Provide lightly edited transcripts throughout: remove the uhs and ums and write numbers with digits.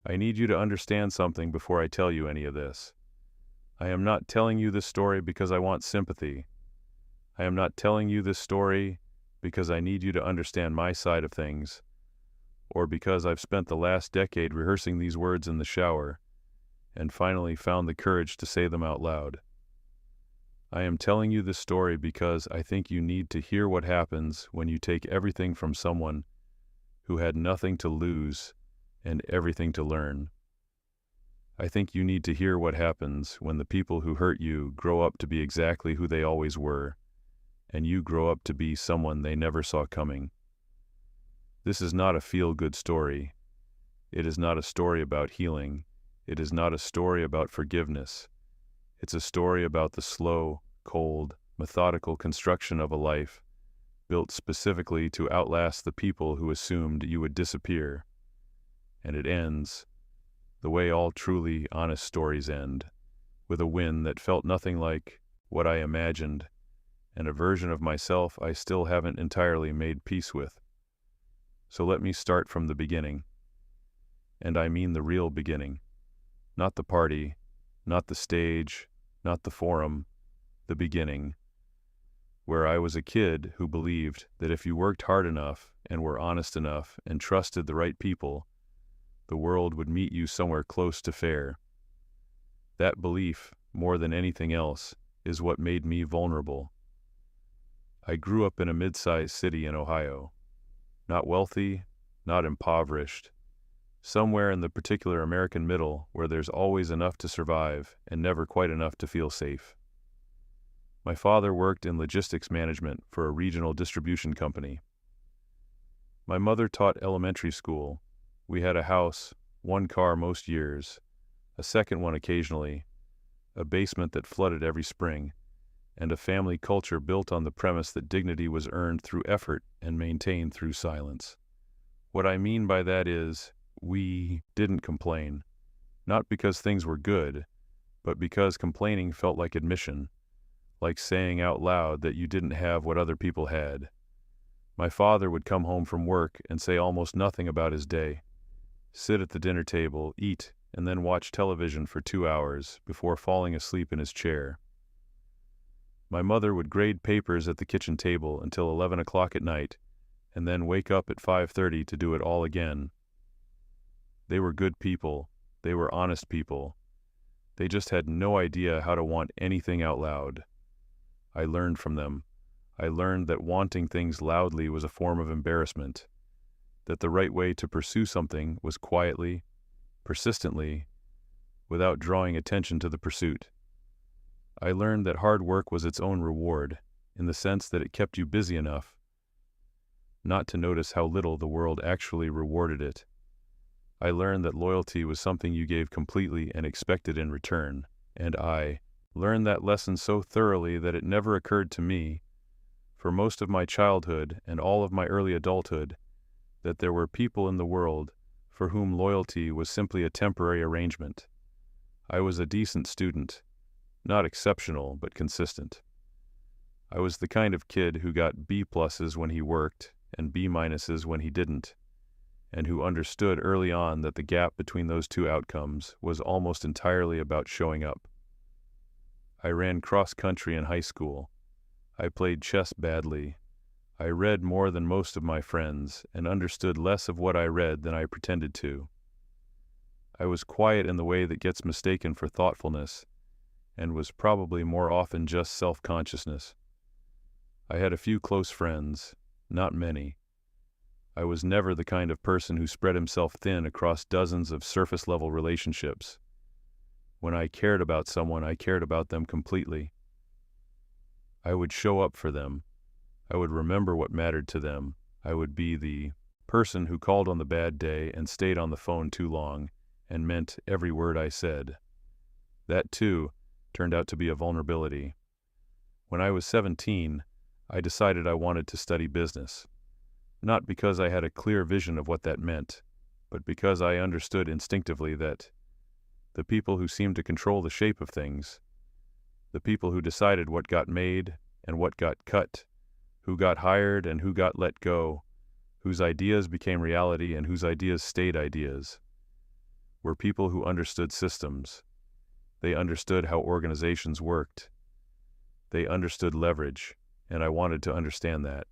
I need you to understand something before I tell you any of this. I am not telling you this story because I want sympathy. I am not telling you this story because I need you to understand my side of things, or because I've spent the last decade rehearsing these words in the shower and finally found the courage to say them out loud. I am telling you this story because I think you need to hear what happens when you take everything from someone who had nothing to lose and everything to learn. I think you need to hear what happens when the people who hurt you grow up to be exactly who they always were, and you grow up to be someone they never saw coming. This is not a feel-good story. It is not a story about healing. It is not a story about forgiveness. It's a story about the slow, cold, methodical construction of a life built specifically to outlast the people who assumed you would disappear. And it ends, the way all truly honest stories end, with a win that felt nothing like what I imagined, and a version of myself I still haven't entirely made peace with. So let me start from the beginning. And I mean the real beginning. Not the party, not the stage, not the forum, the beginning, where I was a kid who believed that if you worked hard enough and were honest enough and trusted the right people, the world would meet you somewhere close to fair. That belief, more than anything else, is what made me vulnerable. I grew up in a mid-sized city in Ohio. Not wealthy, not impoverished. Somewhere in the particular American middle where there's always enough to survive and never quite enough to feel safe. My father worked in logistics management for a regional distribution company. My mother taught elementary school. We had a house, one car most years, a second one occasionally, a basement that flooded every spring, and a family culture built on the premise that dignity was earned through effort and maintained through silence. What I mean by that is, we didn't complain, not because things were good, but because complaining felt like admission, like saying out loud that you didn't have what other people had. My father would come home from work and say almost nothing about his day, sit at the dinner table, eat, and then watch television for 2 hours before falling asleep in his chair. My mother would grade papers at the kitchen table until 11 o'clock at night, and then wake up at 5:30 to do it all again. They were good people. They were honest people. They just had no idea how to want anything out loud. I learned from them. I learned that wanting things loudly was a form of embarrassment, that the right way to pursue something was quietly, persistently, without drawing attention to the pursuit. I learned that hard work was its own reward, in the sense that it kept you busy enough not to notice how little the world actually rewarded it. I learned that loyalty was something you gave completely and expected in return, and I learned that lesson so thoroughly that it never occurred to me, for most of my childhood and all of my early adulthood, that there were people in the world for whom loyalty was simply a temporary arrangement. I was a decent student, not exceptional but consistent. I was the kind of kid who got B+s when he worked and B- when he didn't, and who understood early on that the gap between those two outcomes was almost entirely about showing up. I ran cross-country in high school. I played chess badly. I read more than most of my friends and understood less of what I read than I pretended to. I was quiet in the way that gets mistaken for thoughtfulness, and was probably more often just self-consciousness. I had a few close friends, not many. I was never the kind of person who spread himself thin across dozens of surface-level relationships. When I cared about someone, I cared about them completely. I would show up for them. I would remember what mattered to them. I would be the person who called on the bad day and stayed on the phone too long and meant every word I said. That, too, turned out to be a vulnerability. When I was 17, I decided I wanted to study business. Not because I had a clear vision of what that meant, but because I understood instinctively that the people who seemed to control the shape of things, the people who decided what got made and what got cut, who got hired and who got let go, whose ideas became reality and whose ideas stayed ideas, were people who understood systems. They understood how organizations worked. They understood leverage, and I wanted to understand that.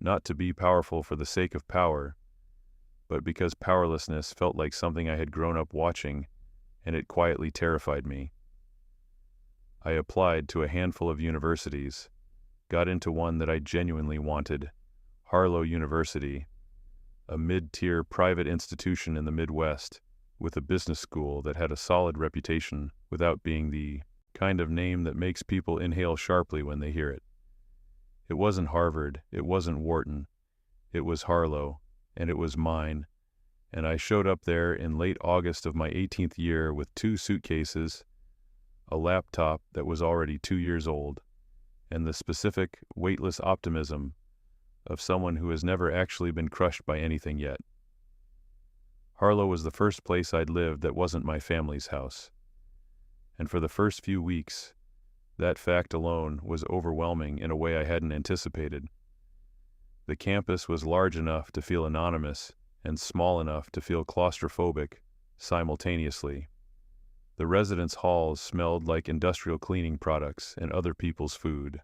Not to be powerful for the sake of power, but because powerlessness felt like something I had grown up watching, and it quietly terrified me. I applied to a handful of universities, got into one that I genuinely wanted, Harlow University, a mid-tier private institution in the Midwest, with a business school that had a solid reputation without being the kind of name that makes people inhale sharply when they hear it. It wasn't Harvard, it wasn't Wharton, it was Harlow, and it was mine, and I showed up there in late August of my 18th year with 2 suitcases, a laptop that was already 2 years old, and the specific, weightless optimism of someone who has never actually been crushed by anything yet. Harlow was the first place I'd lived that wasn't my family's house. And for the first few weeks, that fact alone was overwhelming in a way I hadn't anticipated. The campus was large enough to feel anonymous and small enough to feel claustrophobic simultaneously. The residence halls smelled like industrial cleaning products and other people's food.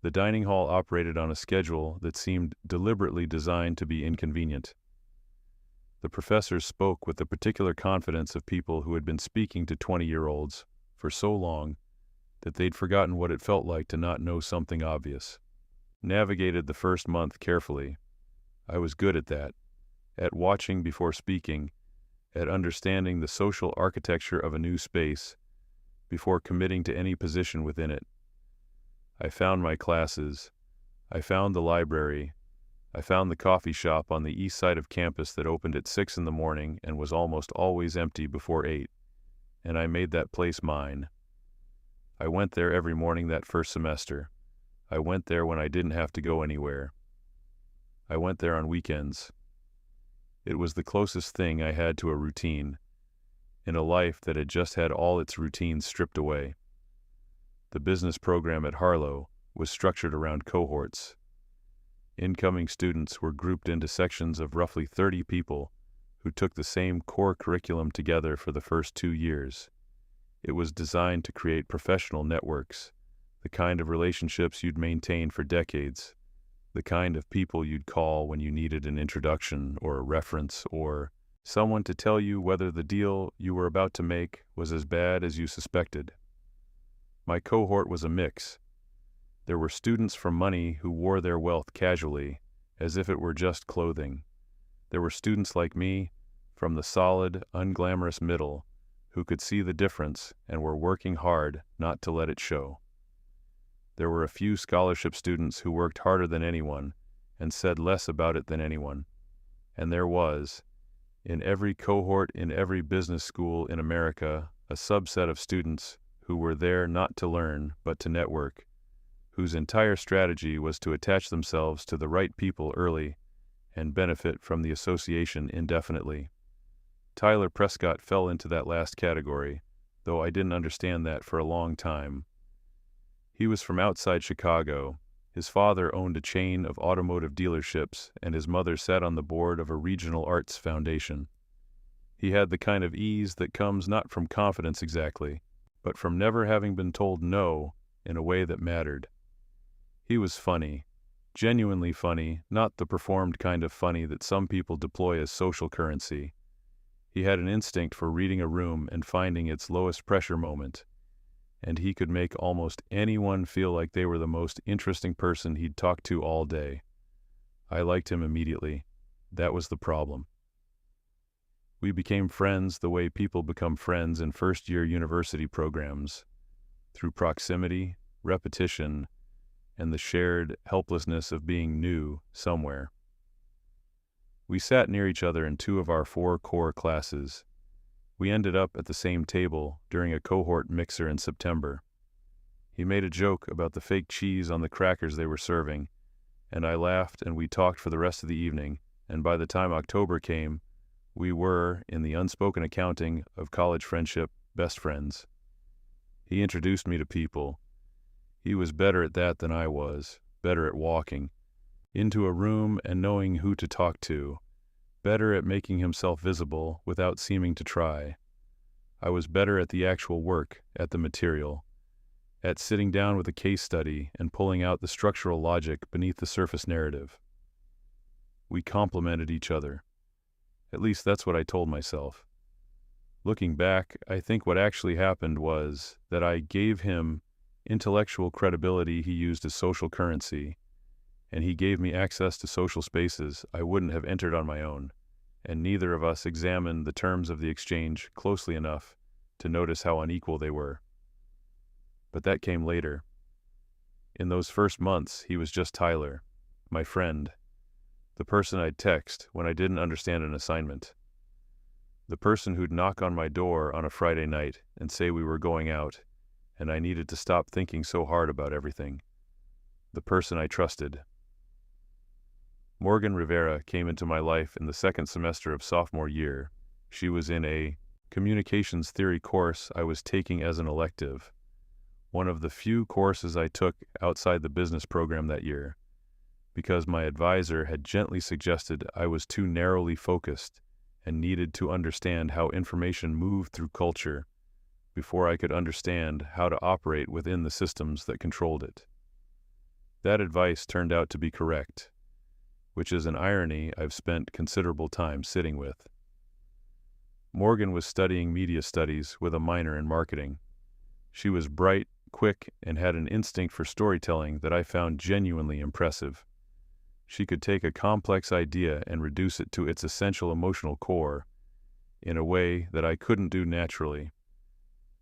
The dining hall operated on a schedule that seemed deliberately designed to be inconvenient. The professors spoke with the particular confidence of people who had been speaking to 20-year-olds for so long that they'd forgotten what it felt like to not know something obvious. Navigated the first month carefully. I was good at that, at watching before speaking, at understanding the social architecture of a new space before committing to any position within it. I found my classes. I found the library. I found the coffee shop on the east side of campus that opened at 6 in the morning and was almost always empty before 8, and I made that place mine. I went there every morning that first semester. I went there when I didn't have to go anywhere. I went there on weekends. It was the closest thing I had to a routine, in a life that had just had all its routines stripped away. The business program at Harlow was structured around cohorts. Incoming students were grouped into sections of roughly 30 people who took the same core curriculum together for the first 2 years. It was designed to create professional networks, the kind of relationships you'd maintain for decades, the kind of people you'd call when you needed an introduction or a reference or someone to tell you whether the deal you were about to make was as bad as you suspected. My cohort was a mix. There were students from money who wore their wealth casually, as if it were just clothing. There were students like me, from the solid, unglamorous middle, who could see the difference and were working hard not to let it show. There were a few scholarship students who worked harder than anyone and said less about it than anyone. And there was, in every cohort in every business school in America, a subset of students who were there not to learn but to network, whose entire strategy was to attach themselves to the right people early and benefit from the association indefinitely. Tyler Prescott fell into that last category, though I didn't understand that for a long time. He was from outside Chicago. His father owned a chain of automotive dealerships, and his mother sat on the board of a regional arts foundation. He had the kind of ease that comes not from confidence exactly, but from never having been told no in a way that mattered. He was funny, genuinely funny, not the performed kind of funny that some people deploy as social currency. He had an instinct for reading a room and finding its lowest pressure moment, and he could make almost anyone feel like they were the most interesting person he'd talked to all day. I liked him immediately. That was the problem. We became friends the way people become friends in first-year university programs, through proximity, repetition, and the shared helplessness of being new somewhere. We sat near each other in 2 of our 4 core classes. We ended up at the same table during a cohort mixer in September. He made a joke about the fake cheese on the crackers they were serving, and I laughed and we talked for the rest of the evening, and by the time October came, we were, in the unspoken accounting of college friendship, best friends. He introduced me to people. He was better at that than I was, better at walking into a room and knowing who to talk to, better at making himself visible without seeming to try. I was better at the actual work, at the material, at sitting down with a case study and pulling out the structural logic beneath the surface narrative. We complemented each other. At least that's what I told myself. Looking back, I think what actually happened was that I gave him intellectual credibility he used as social currency, and he gave me access to social spaces I wouldn't have entered on my own, and neither of us examined the terms of the exchange closely enough to notice how unequal they were. But that came later. In those first months, he was just Tyler, my friend, the person I'd text when I didn't understand an assignment, the person who'd knock on my door on a Friday night and say we were going out, and I needed to stop thinking so hard about everything, the person I trusted. Morgan Rivera came into my life in the second semester of sophomore year. She was in a communications theory course I was taking as an elective, one of the few courses I took outside the business program that year, because my advisor had gently suggested I was too narrowly focused and needed to understand how information moved through culture before I could understand how to operate within the systems that controlled it. That advice turned out to be correct, which is an irony I've spent considerable time sitting with. Morgan was studying media studies with a minor in marketing. She was bright, quick, and had an instinct for storytelling that I found genuinely impressive. She could take a complex idea and reduce it to its essential emotional core in a way that I couldn't do naturally.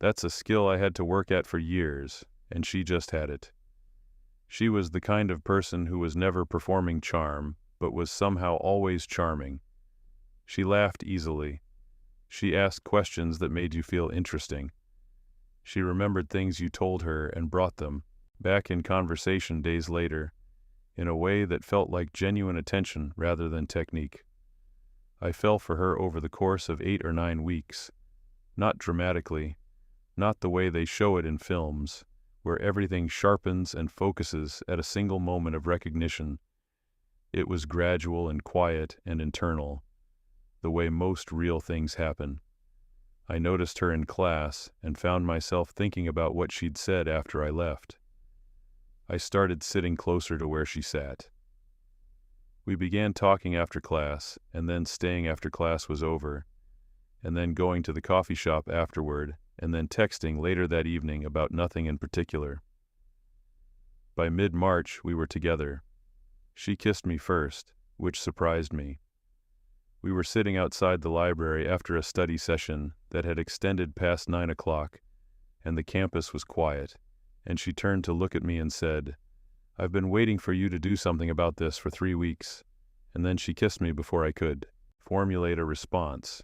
That's a skill I had to work at for years, and she just had it. She was the kind of person who was never performing charm, but was somehow always charming. She laughed easily. She asked questions that made you feel interesting. She remembered things you told her and brought them back in conversation days later, in a way that felt like genuine attention rather than technique. I fell for her over the course of 8 or 9 weeks. Not dramatically, not the way they show it in films, where everything sharpens and focuses at a single moment of recognition. It was gradual and quiet and internal, the way most real things happen. I noticed her in class and found myself thinking about what she'd said after I left. I started sitting closer to where she sat. We began talking after class, and then staying after class was over, and then going to the coffee shop afterward, and then texting later that evening about nothing in particular. By mid-March, we were together. She kissed me first, which surprised me. We were sitting outside the library after a study session that had extended past 9 o'clock, and the campus was quiet, and she turned to look at me and said, "I've been waiting for you to do something about this for 3 weeks." And then she kissed me before I could formulate a response.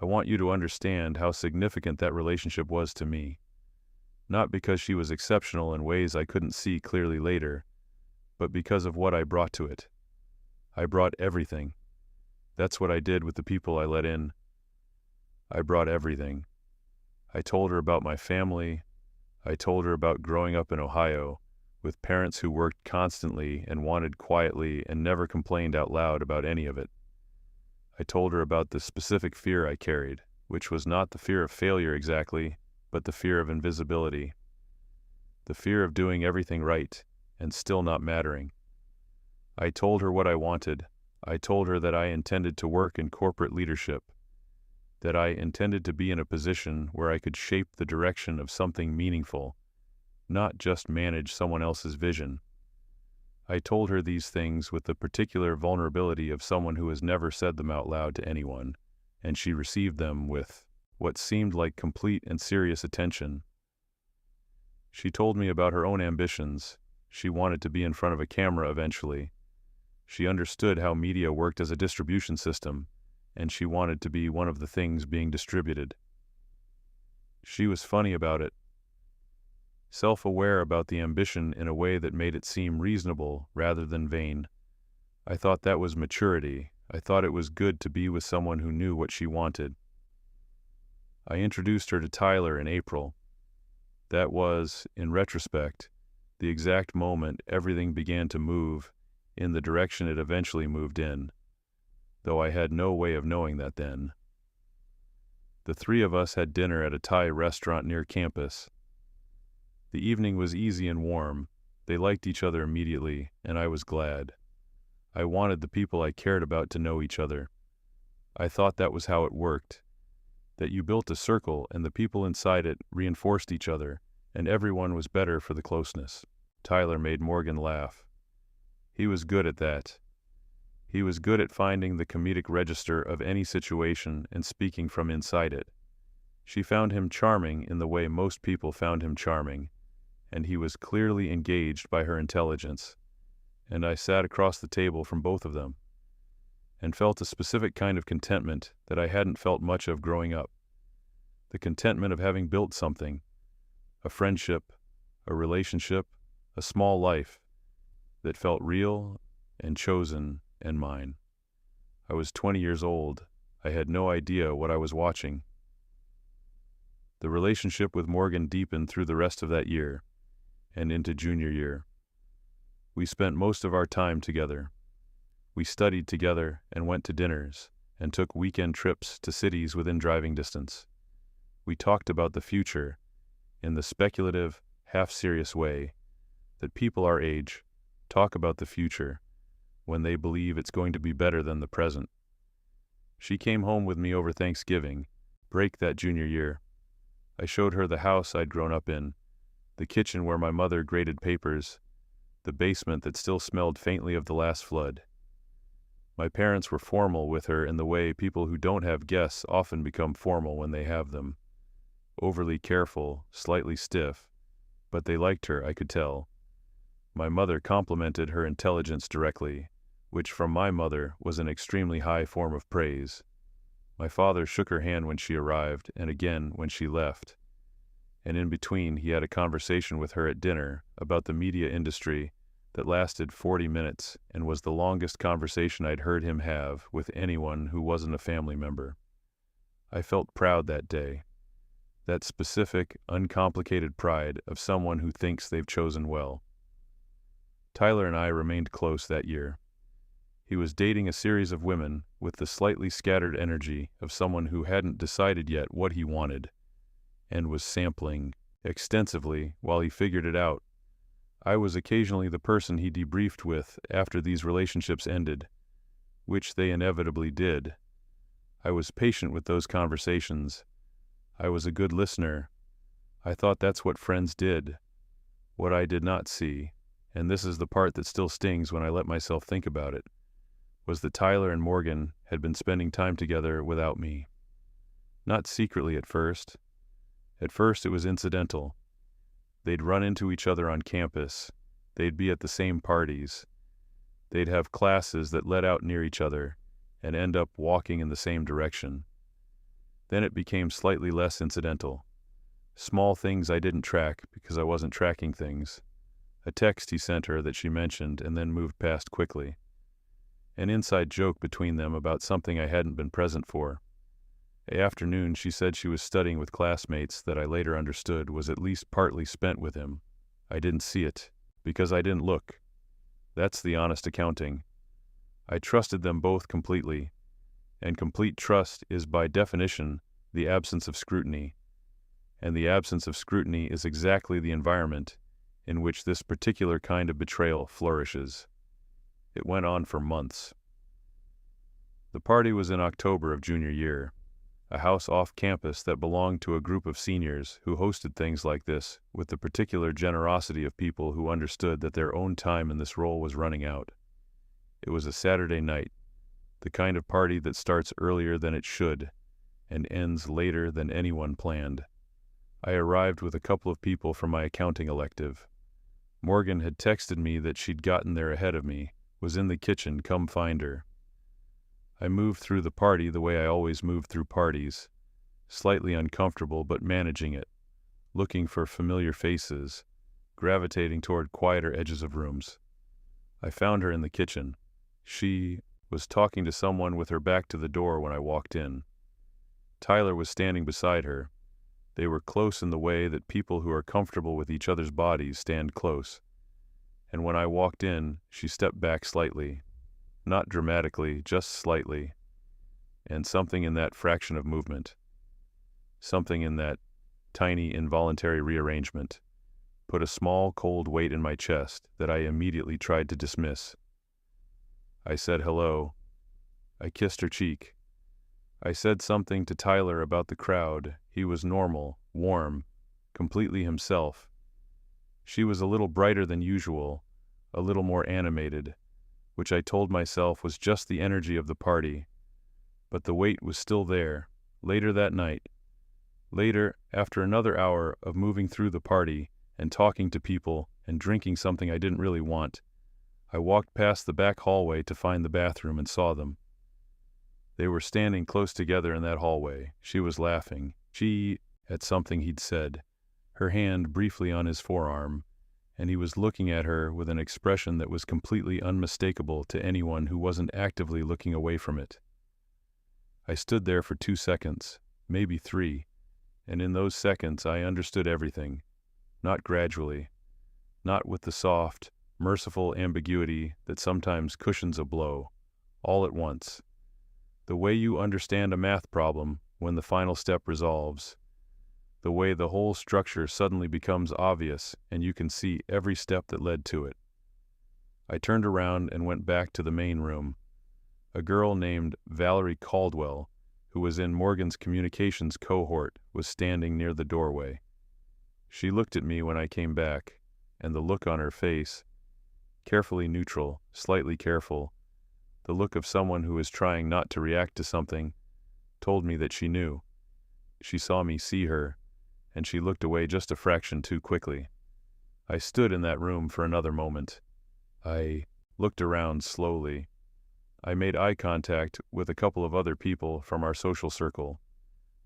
I want you to understand how significant that relationship was to me. Not because she was exceptional in ways I couldn't see clearly later, but because of what I brought to it. I brought everything. That's what I did with the people I let in. I brought everything. I told her about my family. I told her about growing up in Ohio, with parents who worked constantly and wanted quietly and never complained out loud about any of it. I told her about the specific fear I carried, which was not the fear of failure exactly, but the fear of invisibility. The fear of doing everything right and still not mattering. I told her what I wanted. I told her that I intended to work in corporate leadership, that I intended to be in a position where I could shape the direction of something meaningful, not just manage someone else's vision. I told her these things with the particular vulnerability of someone who has never said them out loud to anyone, and she received them with what seemed like complete and serious attention. She told me about her own ambitions. She wanted to be in front of a camera eventually. She understood how media worked as a distribution system, and she wanted to be one of the things being distributed. She was funny about it, self-aware about the ambition in a way that made it seem reasonable rather than vain. I thought that was maturity. I thought it was good to be with someone who knew what she wanted. I introduced her to Tyler in April. That was, in retrospect, the exact moment everything began to move in the direction it eventually moved in. though I had no way of knowing that then. The three of us had dinner at a Thai restaurant near campus. The evening was easy and warm. They liked each other immediately, and I was glad. I wanted the people I cared about to know each other. I thought that was how it worked, that you built a circle and the people inside it reinforced each other, and everyone was better for the closeness. Tyler made Morgan laugh. He was good at that. He was good at finding the comedic register of any situation and speaking from inside it. She found him charming in the way most people found him charming, and he was clearly engaged by her intelligence. And I sat across the table from both of them, and felt a specific kind of contentment that I hadn't felt much of growing up. The contentment of having built something, a friendship, a relationship, a small life, that felt real and chosen and mine. I was 20 years old. I had no idea what I was watching. The relationship with Morgan deepened through the rest of that year and into junior year. We spent most of our time together. We studied together and went to dinners and took weekend trips to cities within driving distance. We talked about the future in the speculative, half-serious way that people our age talk about the future when they believe it's going to be better than the present. She came home with me over Thanksgiving break that junior year. I showed her the house I'd grown up in, the kitchen where my mother graded papers, the basement that still smelled faintly of the last flood. My parents were formal with her in the way people who don't have guests often become formal when they have them. Overly careful, slightly stiff, but they liked her, I could tell. My mother complimented her intelligence directly, which from my mother was an extremely high form of praise. My father shook her hand when she arrived, and again when she left. And in between he had a conversation with her at dinner about the media industry that lasted 40 minutes and was the longest conversation I'd heard him have with anyone who wasn't a family member. I felt proud that day. That specific, uncomplicated pride of someone who thinks they've chosen well. Tyler and I remained close that year. He was dating a series of women with the slightly scattered energy of someone who hadn't decided yet what he wanted, and was sampling extensively while he figured it out. I was occasionally the person he debriefed with after these relationships ended, which they inevitably did. I was patient with those conversations. I was a good listener. I thought that's what friends did. What I did not see, and this is the part that still stings when I let myself think about it, was that Tyler and Morgan had been spending time together without me. Not secretly at first. At first it was incidental. They'd run into each other on campus. They'd be at the same parties. They'd have classes that led out near each other and end up walking in the same direction. Then it became slightly less incidental. Small things I didn't track because I wasn't tracking things. A text he sent her that she mentioned and then moved past quickly. An inside joke between them about something I hadn't been present for. An afternoon she said she was studying with classmates that I later understood was at least partly spent with him. I didn't see it, because I didn't look. That's the honest accounting. I trusted them both completely, and complete trust is by definition the absence of scrutiny, and the absence of scrutiny is exactly the environment in which this particular kind of betrayal flourishes. It went on for months. The party was in October of junior year, a house off campus that belonged to a group of seniors who hosted things like this with the particular generosity of people who understood that their own time in this role was running out. It was a Saturday night, the kind of party that starts earlier than it should and ends later than anyone planned. I arrived with a couple of people from my accounting elective. Morgan had texted me that she'd gotten there ahead of me, was in the kitchen, come find her. I moved through the party the way I always moved through parties, slightly uncomfortable but managing it, looking for familiar faces, gravitating toward quieter edges of rooms. I found her in the kitchen. She was talking to someone with her back to the door when I walked in. Tyler was standing beside her. They were close in the way that people who are comfortable with each other's bodies stand close. And when I walked in, she stepped back slightly. not dramatically, just slightly, and something in that fraction of movement, something in that tiny involuntary rearrangement, put a small cold weight in my chest that I immediately tried to dismiss. I said hello. I kissed her cheek. I said something to Tyler about the crowd. He was normal, warm, completely himself. She was a little brighter than usual, a little more animated, which I told myself was just the energy of the party. But the weight was still there. Later that night, after another hour of moving through the party and talking to people and drinking something I didn't really want, I walked past the back hallway to find the bathroom and saw them. They were standing close together in that hallway. She was laughing. She, at something he'd said, her hand briefly on his forearm, and he was looking at her with an expression that was completely unmistakable to anyone who wasn't actively looking away from it. I stood there for 2 seconds, maybe 3, and in those seconds I understood everything, not gradually, not with the soft, merciful ambiguity that sometimes cushions a blow, all at once. The way you understand a math problem when the final step resolves, the way the whole structure suddenly becomes obvious and you can see every step that led to it. I turned around and went back to the main room. A girl named Valerie Caldwell, who was in Morgan's communications cohort, was standing near the doorway. She looked at me when I came back, and the look on her face, carefully neutral, slightly careful, the look of someone who is trying not to react to something, told me that she knew. She saw me see her, and she looked away just a fraction too quickly. I stood in that room for another moment. I looked around slowly. I made eye contact with a couple of other people from our social circle.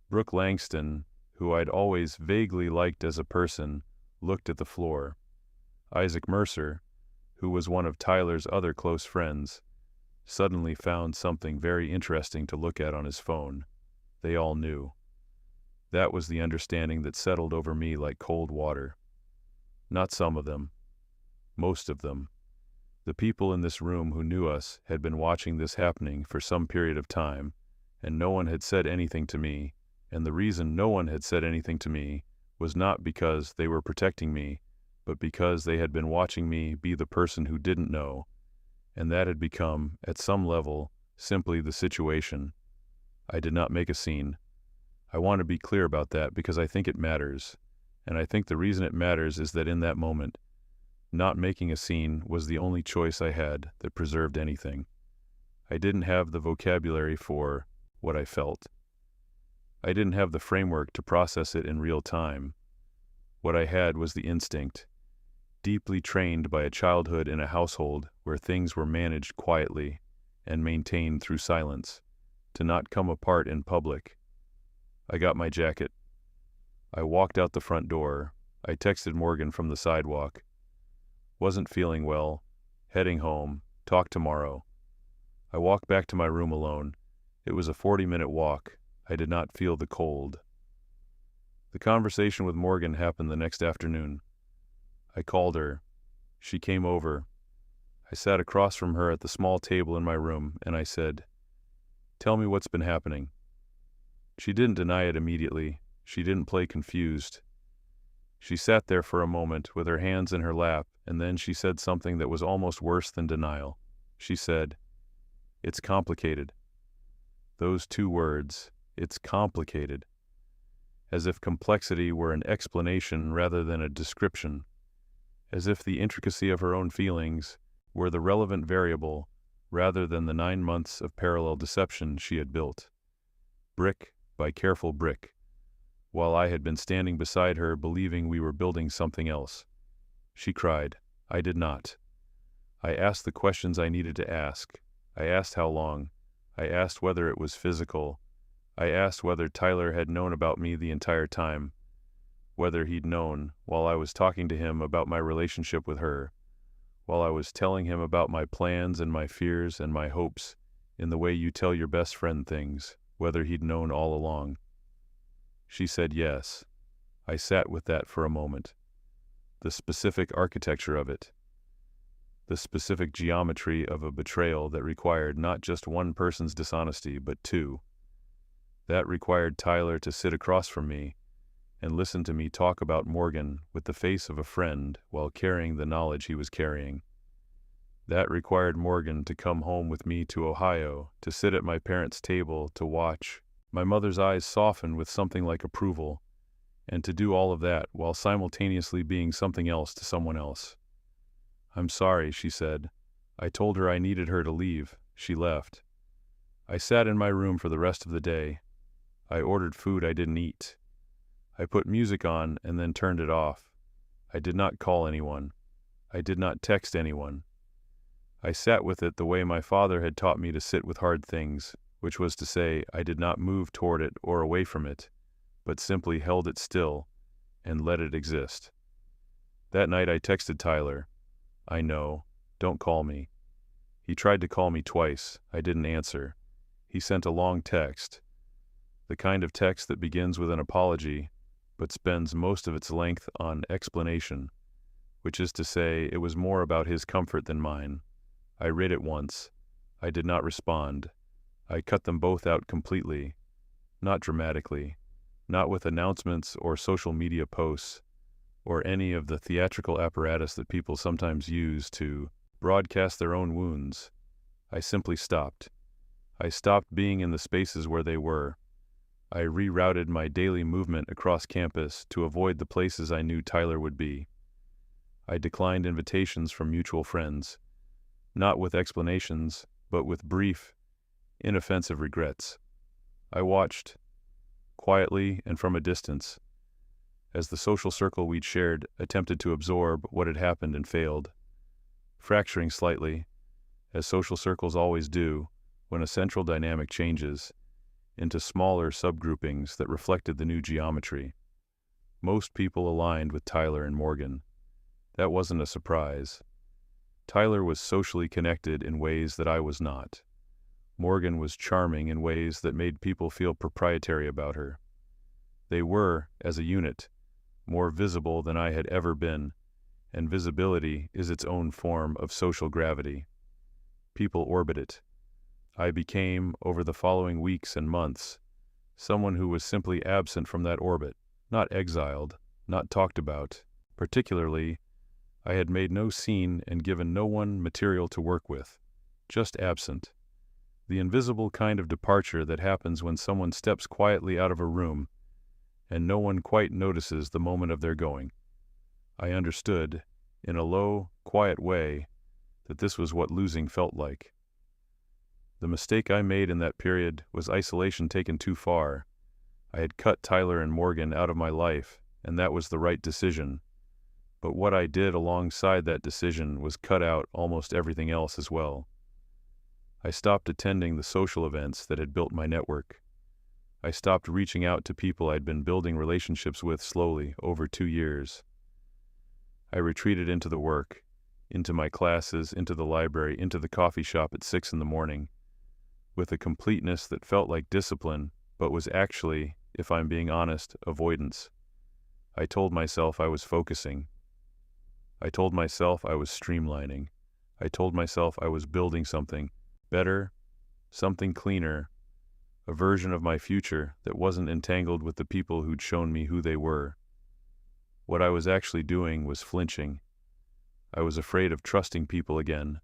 Brooke Langston, who I'd always vaguely liked as a person, looked at the floor. Isaac Mercer, who was one of Tyler's other close friends, suddenly found something very interesting to look at on his phone. They all knew. That was the understanding that settled over me like cold water. Not some of them. Most of them. The people in this room who knew us had been watching this happening for some period of time, and no one had said anything to me, and the reason no one had said anything to me was not because they were protecting me, but because they had been watching me be the person who didn't know, and that had become, at some level, simply the situation. I did not make a scene. I want to be clear about that because I think it matters, and I think the reason it matters is that in that moment, not making a scene was the only choice I had that preserved anything. I didn't have the vocabulary for what I felt. I didn't have the framework to process it in real time. What I had was the instinct, deeply trained by a childhood in a household where things were managed quietly and maintained through silence, to not come apart in public. I got my jacket. I walked out the front door. I texted Morgan from the sidewalk. Wasn't feeling well. Heading home. Talk tomorrow. I walked back to my room alone. It was a 40-minute walk. I did not feel the cold. The conversation with Morgan happened the next afternoon. I called her. She came over. I sat across from her at the small table in my room, and I said, "Tell me what's been happening." She didn't deny it immediately. She didn't play confused. She sat there for a moment with her hands in her lap, and then she said something that was almost worse than denial. She said, "It's complicated." Those 2 words, "it's complicated," as if complexity were an explanation rather than a description, as if the intricacy of her own feelings were the relevant variable rather than the 9 months of parallel deception she had built, brick by careful brick, while I had been standing beside her believing we were building something else. She cried. I did not. I asked the questions I needed to ask. I asked how long. I asked whether it was physical. I asked whether Tyler had known about me the entire time, whether he'd known while I was talking to him about my relationship with her, while I was telling him about my plans and my fears and my hopes in the way you tell your best friend things, whether he'd known all along. She said yes. I sat with that for a moment. The specific architecture of it. the specific geometry of a betrayal that required not just one person's dishonesty, but two. That required Tyler to sit across from me and listen to me talk about Morgan with the face of a friend while carrying the knowledge he was carrying. That required Morgan to come home with me to Ohio, to sit at my parents' table, to watch my mother's eyes soften with something like approval, and to do all of that while simultaneously being something else to someone else. "I'm sorry," she said. I told her I needed her to leave. She left. I sat in my room for the rest of the day. I ordered food I didn't eat. I put music on and then turned it off. I did not call anyone. I did not text anyone. I sat with it the way my father had taught me to sit with hard things, which was to say, I did not move toward it or away from it, but simply held it still and let it exist. That night I texted Tyler, "I know, don't call me." He tried to call me twice. I didn't answer. He sent a long text, the kind of text that begins with an apology, but spends most of its length on explanation, which is to say, it was more about his comfort than mine. I read it once. I did not respond. I cut them both out completely, not dramatically, not with announcements or social media posts, or any of the theatrical apparatus that people sometimes use to broadcast their own wounds. I simply stopped. I stopped being in the spaces where they were. I rerouted my daily movement across campus to avoid the places I knew Tyler would be. I declined invitations from mutual friends, not with explanations, but with brief, inoffensive regrets. I watched, quietly and from a distance, as the social circle we'd shared attempted to absorb what had happened and failed, fracturing slightly, as social circles always do when a central dynamic changes, into smaller subgroupings that reflected the new geometry. Most people aligned with Tyler and Morgan. That wasn't a surprise. Tyler was socially connected in ways that I was not. Morgan was charming in ways that made people feel proprietary about her. They were, as a unit, more visible than I had ever been, and visibility is its own form of social gravity. People orbit it. I became, over the following weeks and months, someone who was simply absent from that orbit, not exiled, not talked about. Particularly, I had made no scene and given no one material to work with, just absent. The invisible kind of departure that happens when someone steps quietly out of a room and no one quite notices the moment of their going. I understood, in a low, quiet way, that this was what losing felt like. The mistake I made in that period was isolation taken too far. I had cut Tyler and Morgan out of my life, and that was the right decision. But what I did alongside that decision was cut out almost everything else as well. I stopped attending the social events that had built my network. I stopped reaching out to people I'd been building relationships with slowly over 2 years. I retreated into the work, into my classes, into the library, into the coffee shop at 6 in the morning, with a completeness that felt like discipline, but was actually, if I'm being honest, avoidance. I told myself I was focusing. I told myself I was streamlining. I told myself I was building something better, something cleaner, a version of my future that wasn't entangled with the people who'd shown me who they were. What I was actually doing was flinching. I was afraid of trusting people again,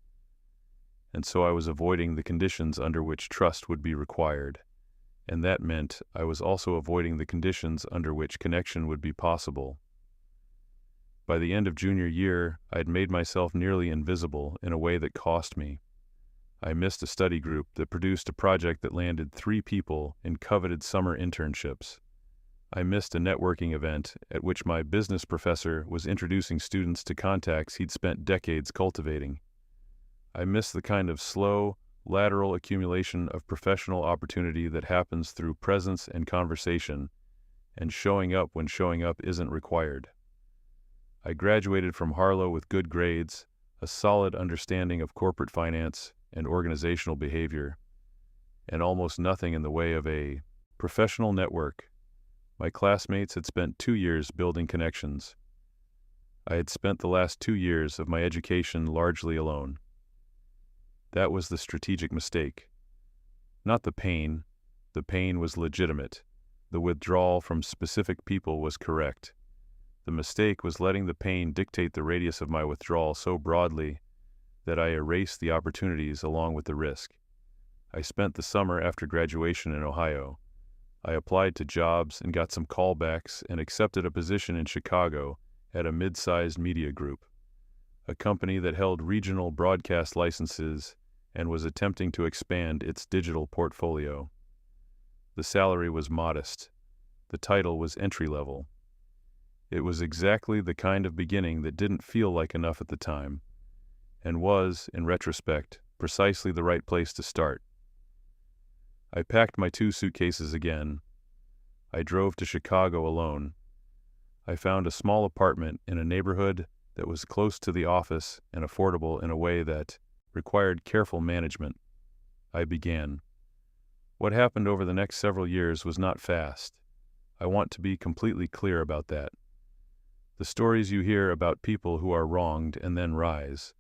and so I was avoiding the conditions under which trust would be required, and that meant I was also avoiding the conditions under which connection would be possible. By the end of junior year, I had made myself nearly invisible in a way that cost me. I missed a study group that produced a project that landed 3 people in coveted summer internships. I missed a networking event at which my business professor was introducing students to contacts he'd spent decades cultivating. I missed the kind of slow, lateral accumulation of professional opportunity that happens through presence and conversation, and showing up when showing up isn't required. I graduated from Harlow with good grades, a solid understanding of corporate finance and organizational behavior, and almost nothing in the way of a professional network. My classmates had spent 2 years building connections. I had spent the last 2 years of my education largely alone. That was the strategic mistake. Not the pain. The pain was legitimate. The withdrawal from specific people was correct. The mistake was letting the pain dictate the radius of my withdrawal so broadly that I erased the opportunities along with the risk. I spent the summer after graduation in Ohio. I applied to jobs and got some callbacks and accepted a position in Chicago at a mid-sized media group, a company that held regional broadcast licenses and was attempting to expand its digital portfolio. The salary was modest. The title was entry-level. It was exactly the kind of beginning that didn't feel like enough at the time, and was, in retrospect, precisely the right place to start. I packed my 2 suitcases again. I drove to Chicago alone. I found a small apartment in a neighborhood that was close to the office and affordable in a way that required careful management. I began. What happened over the next several years was not fast. I want to be completely clear about that. The stories you hear about people who are wronged and then rise,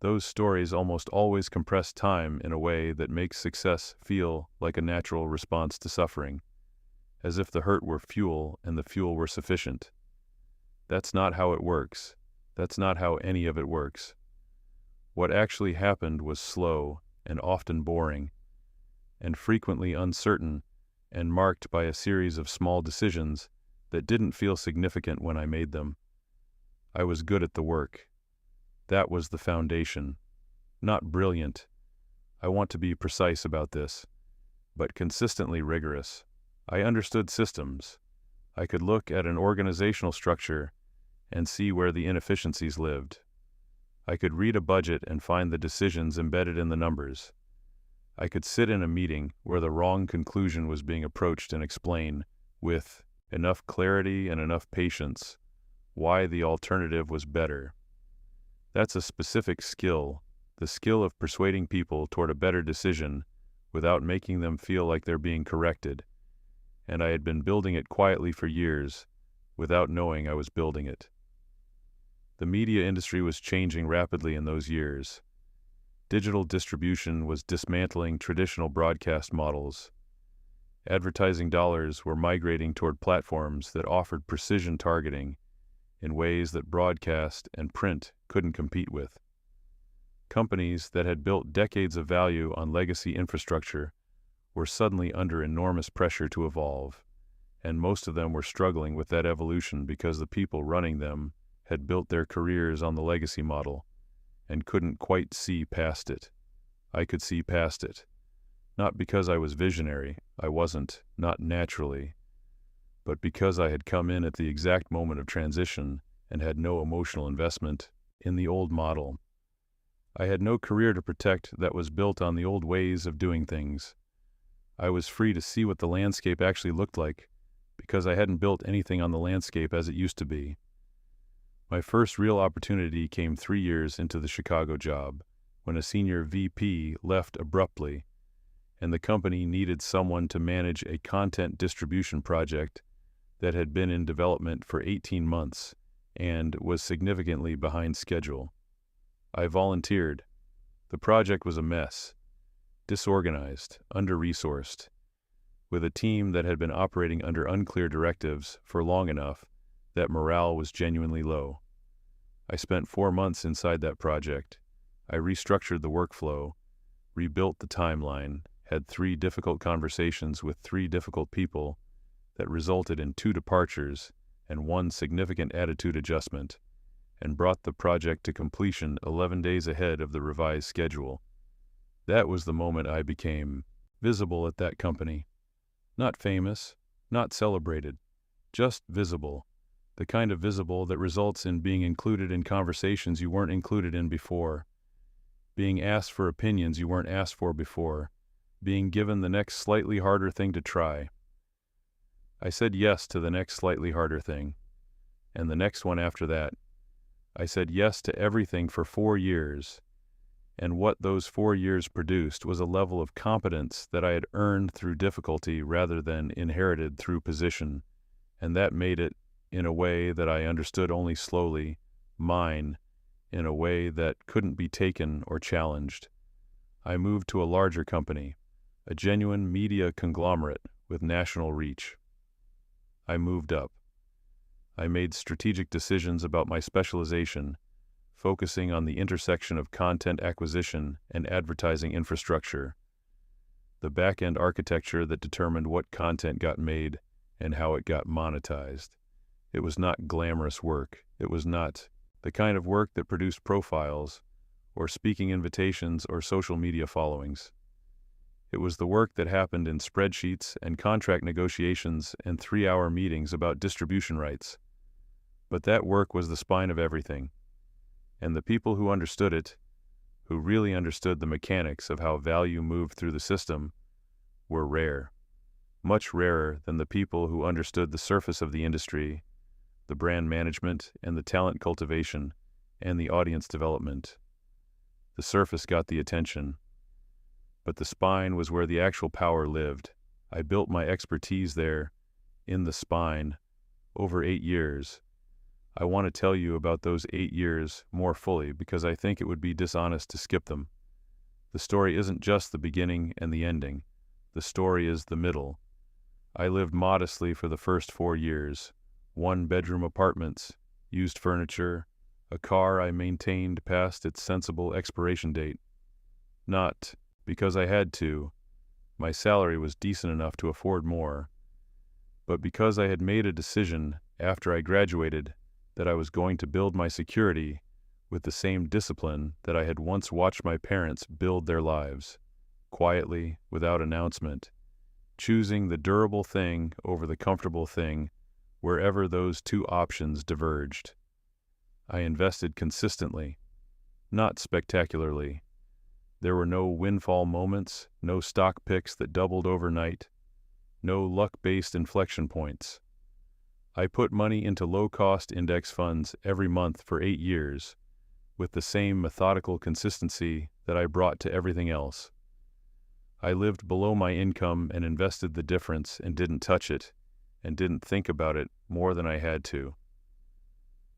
those stories almost always compress time in a way that makes success feel like a natural response to suffering, as if the hurt were fuel and the fuel were sufficient. That's not how it works. That's not how any of it works. What actually happened was slow and often boring, and frequently uncertain and marked by a series of small decisions that didn't feel significant when I made them. I was good at the work. That was the foundation. Not brilliant. I want to be precise about this, but consistently rigorous. I understood systems. I could look at an organizational structure and see where the inefficiencies lived. I could read a budget and find the decisions embedded in the numbers. I could sit in a meeting where the wrong conclusion was being approached and explain, with enough clarity and enough patience, why the alternative was better. That's a specific skill, the skill of persuading people toward a better decision without making them feel like they're being corrected, and I had been building it quietly for years without knowing I was building it. The media industry was changing rapidly in those years. Digital distribution was dismantling traditional broadcast models. Advertising dollars were migrating toward platforms that offered precision targeting in ways that broadcast and print couldn't compete with. Companies that had built decades of value on legacy infrastructure were suddenly under enormous pressure to evolve, and most of them were struggling with that evolution because the people running them had built their careers on the legacy model and couldn't quite see past it. I could see past it. Not because I was visionary, I wasn't, not naturally, but because I had come in at the exact moment of transition and had no emotional investment in the old model. I had no career to protect that was built on the old ways of doing things. I was free to see what the landscape actually looked like because I hadn't built anything on the landscape as it used to be. My first real opportunity came 3 years into the Chicago job, when a senior VP left abruptly, and the company needed someone to manage a content distribution project that had been in development for 18 months and was significantly behind schedule. I volunteered. The project was a mess, disorganized, under-resourced, with a team that had been operating under unclear directives for long enough that morale was genuinely low. I spent 4 months inside that project. I restructured the workflow, rebuilt the timeline, had 3 difficult conversations with 3 difficult people that resulted in 2 departures and 1 significant attitude adjustment, and brought the project to completion 11 days ahead of the revised schedule. That was the moment I became visible at that company. Not famous, not celebrated, just visible. The kind of visible that results in being included in conversations you weren't included in before, being asked for opinions you weren't asked for before, being given the next slightly harder thing to try. I said yes to the next slightly harder thing, and the next one after that. I said yes to everything for 4 years, and what those 4 years produced was a level of competence that I had earned through difficulty rather than inherited through position, and that made it in a way that I understood only slowly, mine in a way that couldn't be taken or challenged. I moved to a larger company, a genuine media conglomerate with national reach. I moved up. I made strategic decisions about my specialization, focusing on the intersection of content acquisition and advertising infrastructure, the back-end architecture that determined what content got made and how it got monetized. It was not glamorous work. It was not the kind of work that produced profiles or speaking invitations or social media followings. It was the work that happened in spreadsheets and contract negotiations and 3-hour meetings about distribution rights. But that work was the spine of everything. And the people who understood it, who really understood the mechanics of how value moved through the system, were rare. Much rarer than the people who understood the surface of the industry, the brand management and the talent cultivation and the audience development. The surface got the attention, but the spine was where the actual power lived. I built my expertise there, in the spine, over 8 years. I want to tell you about those 8 years more fully because I think it would be dishonest to skip them. The story isn't just the beginning and the ending. The story is the middle. I lived modestly for the first 4 years. 1-bedroom apartments, used furniture, a car I maintained past its sensible expiration date. Not because I had to. My salary was decent enough to afford more. But because I had made a decision after I graduated that I was going to build my security with the same discipline that I had once watched my parents build their lives, quietly, without announcement, choosing the durable thing over the comfortable thing wherever those two options diverged. I invested consistently, not spectacularly. There were no windfall moments, no stock picks that doubled overnight, no luck-based inflection points. I put money into low-cost index funds every month for 8 years, with the same methodical consistency that I brought to everything else. I lived below my income and invested the difference and didn't touch it, and didn't think about it more than I had to.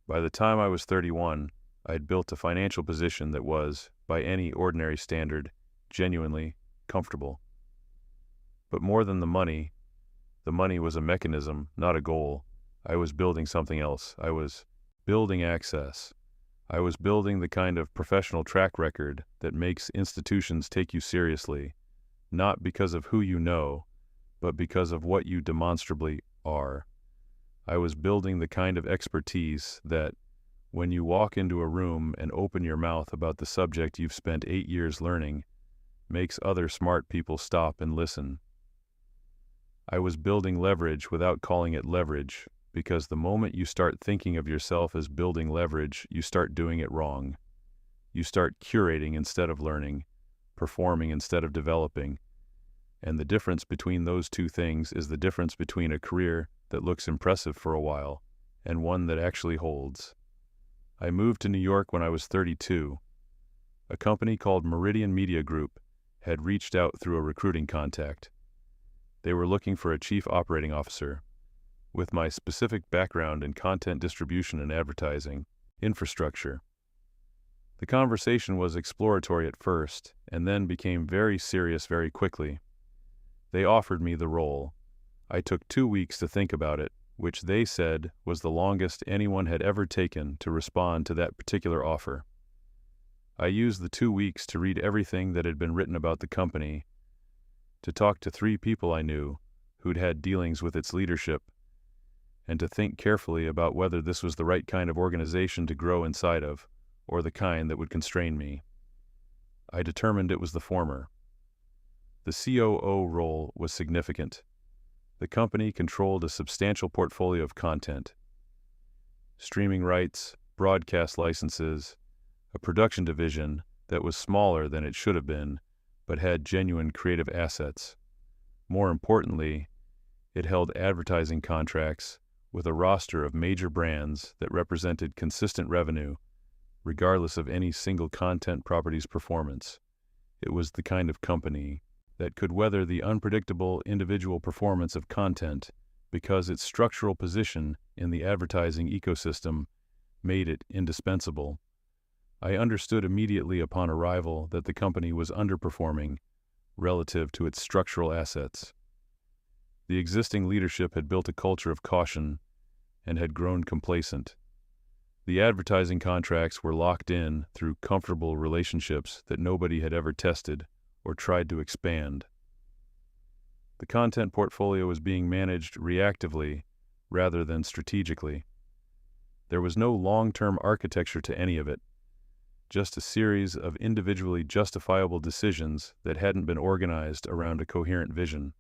By the time I was 31, I had built a financial position that was, by any ordinary standard, genuinely comfortable. But more than the money was a mechanism, not a goal. I was building something else. I was building access. I was building the kind of professional track record that makes institutions take you seriously, not because of who you know, but because of what you demonstrably are. I was building the kind of expertise that, when you walk into a room and open your mouth about the subject you've spent 8 years learning, makes other smart people stop and listen. I was building leverage without calling it leverage, because the moment you start thinking of yourself as building leverage, you start doing it wrong. You start curating instead of learning, performing instead of developing. And the difference between those two things is the difference between a career that looks impressive for a while and one that actually holds. I moved to New York when I was 32. A company called Meridian Media Group had reached out through a recruiting contact. They were looking for a chief operating officer. With my specific background in content distribution and advertising infrastructure. The conversation was exploratory at first, and then became very serious very quickly. They offered me the role. I took 2 weeks to think about it, which they said was the longest anyone had ever taken to respond to that particular offer. I used the 2 weeks to read everything that had been written about the company, to talk to 3 people I knew who'd had dealings with its leadership, and to think carefully about whether this was the right kind of organization to grow inside of, or the kind that would constrain me. I determined it was the former. The COO role was significant. The company controlled a substantial portfolio of content. Streaming rights, broadcast licenses, a production division that was smaller than it should have been, but had genuine creative assets. More importantly, it held advertising contracts with a roster of major brands that represented consistent revenue, regardless of any single content property's performance. It was the kind of company that could weather the unpredictable individual performance of content because its structural position in the advertising ecosystem made it indispensable. I understood immediately upon arrival that the company was underperforming relative to its structural assets. The existing leadership had built a culture of caution and had grown complacent. The advertising contracts were locked in through comfortable relationships that nobody had ever tested or tried to expand. The content portfolio was being managed reactively rather than strategically. There was no long-term architecture to any of it, just a series of individually justifiable decisions that hadn't been organized around a coherent vision.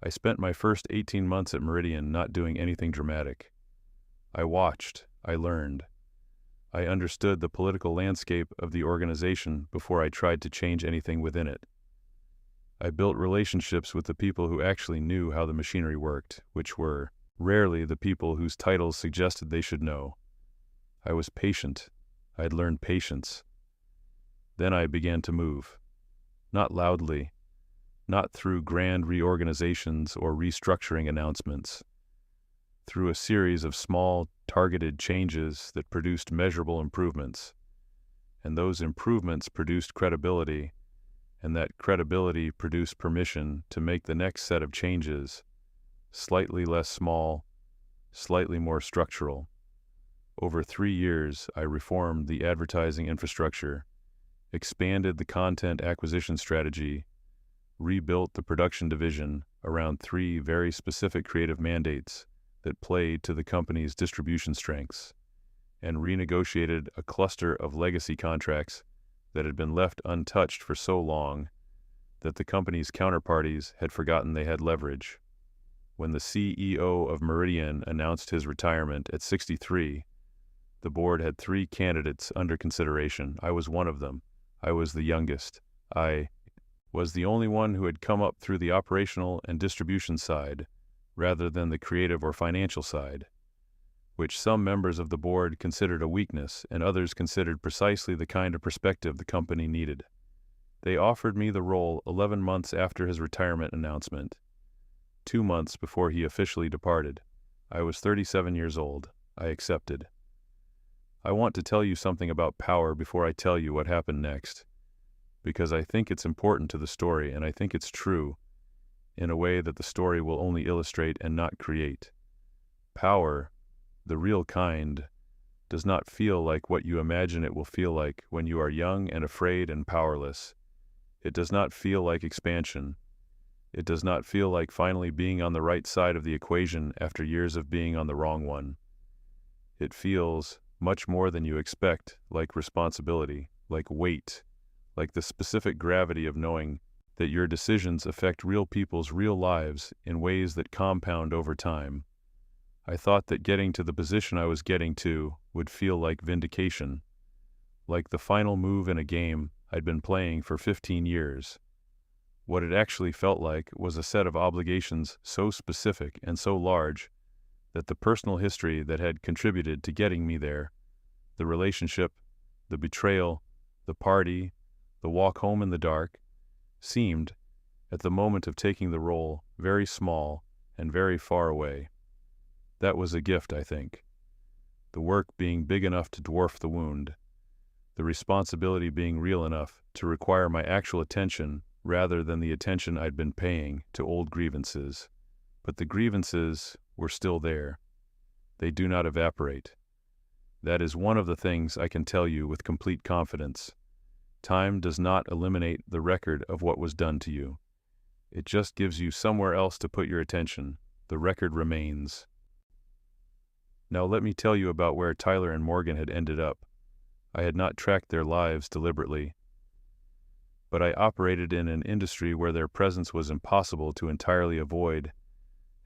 I spent my first 18 months at Meridian not doing anything dramatic. I watched, I learned. I understood the political landscape of the organization before I tried to change anything within it. I built relationships with the people who actually knew how the machinery worked, which were rarely the people whose titles suggested they should know. I was patient. I had learned patience. Then I began to move. Not loudly, not through grand reorganizations or restructuring announcements, through a series of small, targeted changes that produced measurable improvements. And those improvements produced credibility, and that credibility produced permission to make the next set of changes, slightly less small, slightly more structural. Over 3 years, I reformed the advertising infrastructure, expanded the content acquisition strategy, rebuilt the production division around 3 very specific creative mandates that played to the company's distribution strengths, and renegotiated a cluster of legacy contracts that had been left untouched for so long that the company's counterparties had forgotten they had leverage. When the CEO of Meridian announced his retirement at 63, the board had 3 candidates under consideration. I was one of them. I was the youngest. I was the only one who had come up through the operational and distribution side, rather than the creative or financial side, which some members of the board considered a weakness and others considered precisely the kind of perspective the company needed. They offered me the role 11 months after his retirement announcement, 2 months before he officially departed. I was 37 years old. I accepted. I want to tell you something about power before I tell you what happened next, because I think it's important to the story, and I think it's true, in a way that the story will only illustrate and not create. Power, the real kind, does not feel like what you imagine it will feel like when you are young and afraid and powerless. It does not feel like expansion. It does not feel like finally being on the right side of the equation after years of being on the wrong one. It feels, much more than you expect, like responsibility, like weight, like the specific gravity of knowing that your decisions affect real people's real lives in ways that compound over time. I thought that getting to the position I was getting to would feel like vindication, like the final move in a game I'd been playing for 15 years. What it actually felt like was a set of obligations so specific and so large that the personal history that had contributed to getting me there, the relationship, the betrayal, the party, the walk home in the dark, seemed, at the moment of taking the role, very small and very far away. That was a gift, I think. The work being big enough to dwarf the wound, the responsibility being real enough to require my actual attention rather than the attention I'd been paying to old grievances. But the grievances were still there. They do not evaporate. That is one of the things I can tell you with complete confidence. Time does not eliminate the record of what was done to you. It just gives you somewhere else to put your attention. The record remains. Now let me tell you about where Tyler and Morgan had ended up. I had not tracked their lives deliberately, but I operated in an industry where their presence was impossible to entirely avoid,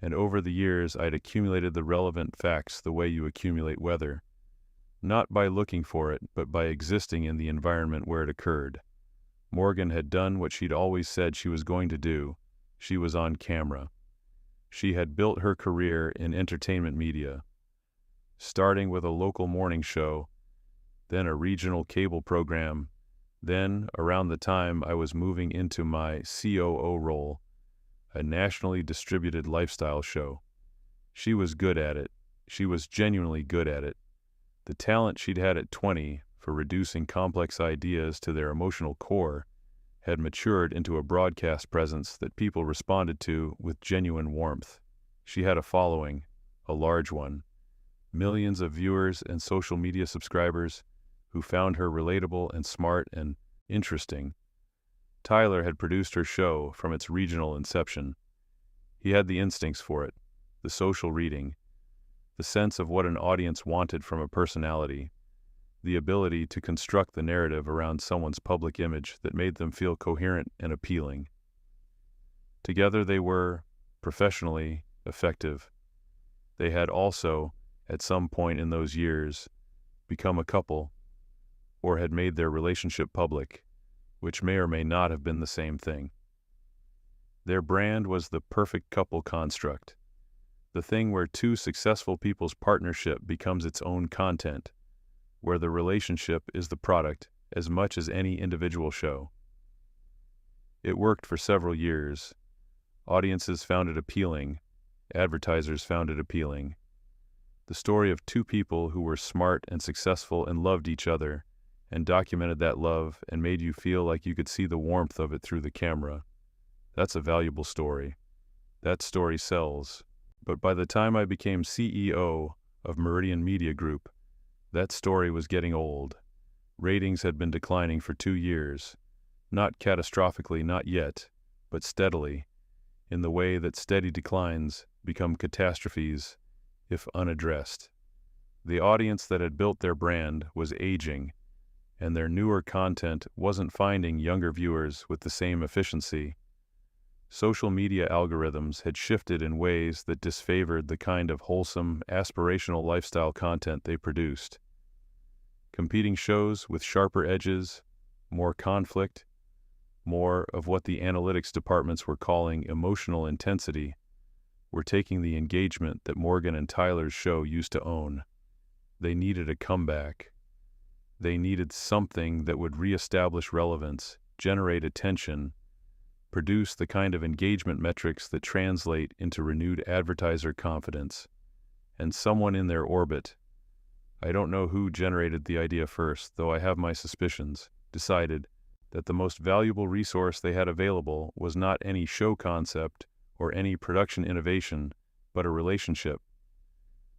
and over the years I'd accumulated the relevant facts the way you accumulate weather, not by looking for it, but by existing in the environment where it occurred. Morgan had done what she'd always said she was going to do. She was on camera. She had built her career in entertainment media, starting with a local morning show, then a regional cable program, then, around the time I was moving into my COO role, a nationally distributed lifestyle show. She was good at it. She was genuinely good at it. The talent she'd had at 20 for reducing complex ideas to their emotional core had matured into a broadcast presence that people responded to with genuine warmth. She had a following, a large one, millions of viewers and social media subscribers who found her relatable and smart and interesting. Tyler had produced her show from its regional inception. He had the instincts for it, the social reading, the sense of what an audience wanted from a personality, the ability to construct the narrative around someone's public image that made them feel coherent and appealing. Together they were, professionally, effective. They had also, at some point in those years, become a couple, or had made their relationship public, which may or may not have been the same thing. Their brand was the perfect couple construct, the thing where two successful people's partnership becomes its own content, where the relationship is the product as much as any individual show. It worked for several years. Audiences found it appealing. Advertisers found it appealing. The story of two people who were smart and successful and loved each other, and documented that love and made you feel like you could see the warmth of it through the camera. That's a valuable story. That story sells. But by the time I became CEO of Meridian Media Group, that story was getting old. Ratings had been declining for 2 years. Not catastrophically, not yet, but steadily, in the way that steady declines become catastrophes if unaddressed. The audience that had built their brand was aging, and their newer content wasn't finding younger viewers with the same efficiency. Social media algorithms had shifted in ways that disfavored the kind of wholesome, aspirational lifestyle content they produced. Competing shows with sharper edges, more conflict, more of what the analytics departments were calling emotional intensity, were taking the engagement that Morgan and Tyler's show used to own. They needed a comeback. They needed something that would reestablish relevance, generate attention, produce the kind of engagement metrics that translate into renewed advertiser confidence. And someone in their orbit, I don't know who generated the idea first, though I have my suspicions, decided that the most valuable resource they had available was not any show concept or any production innovation, but a relationship.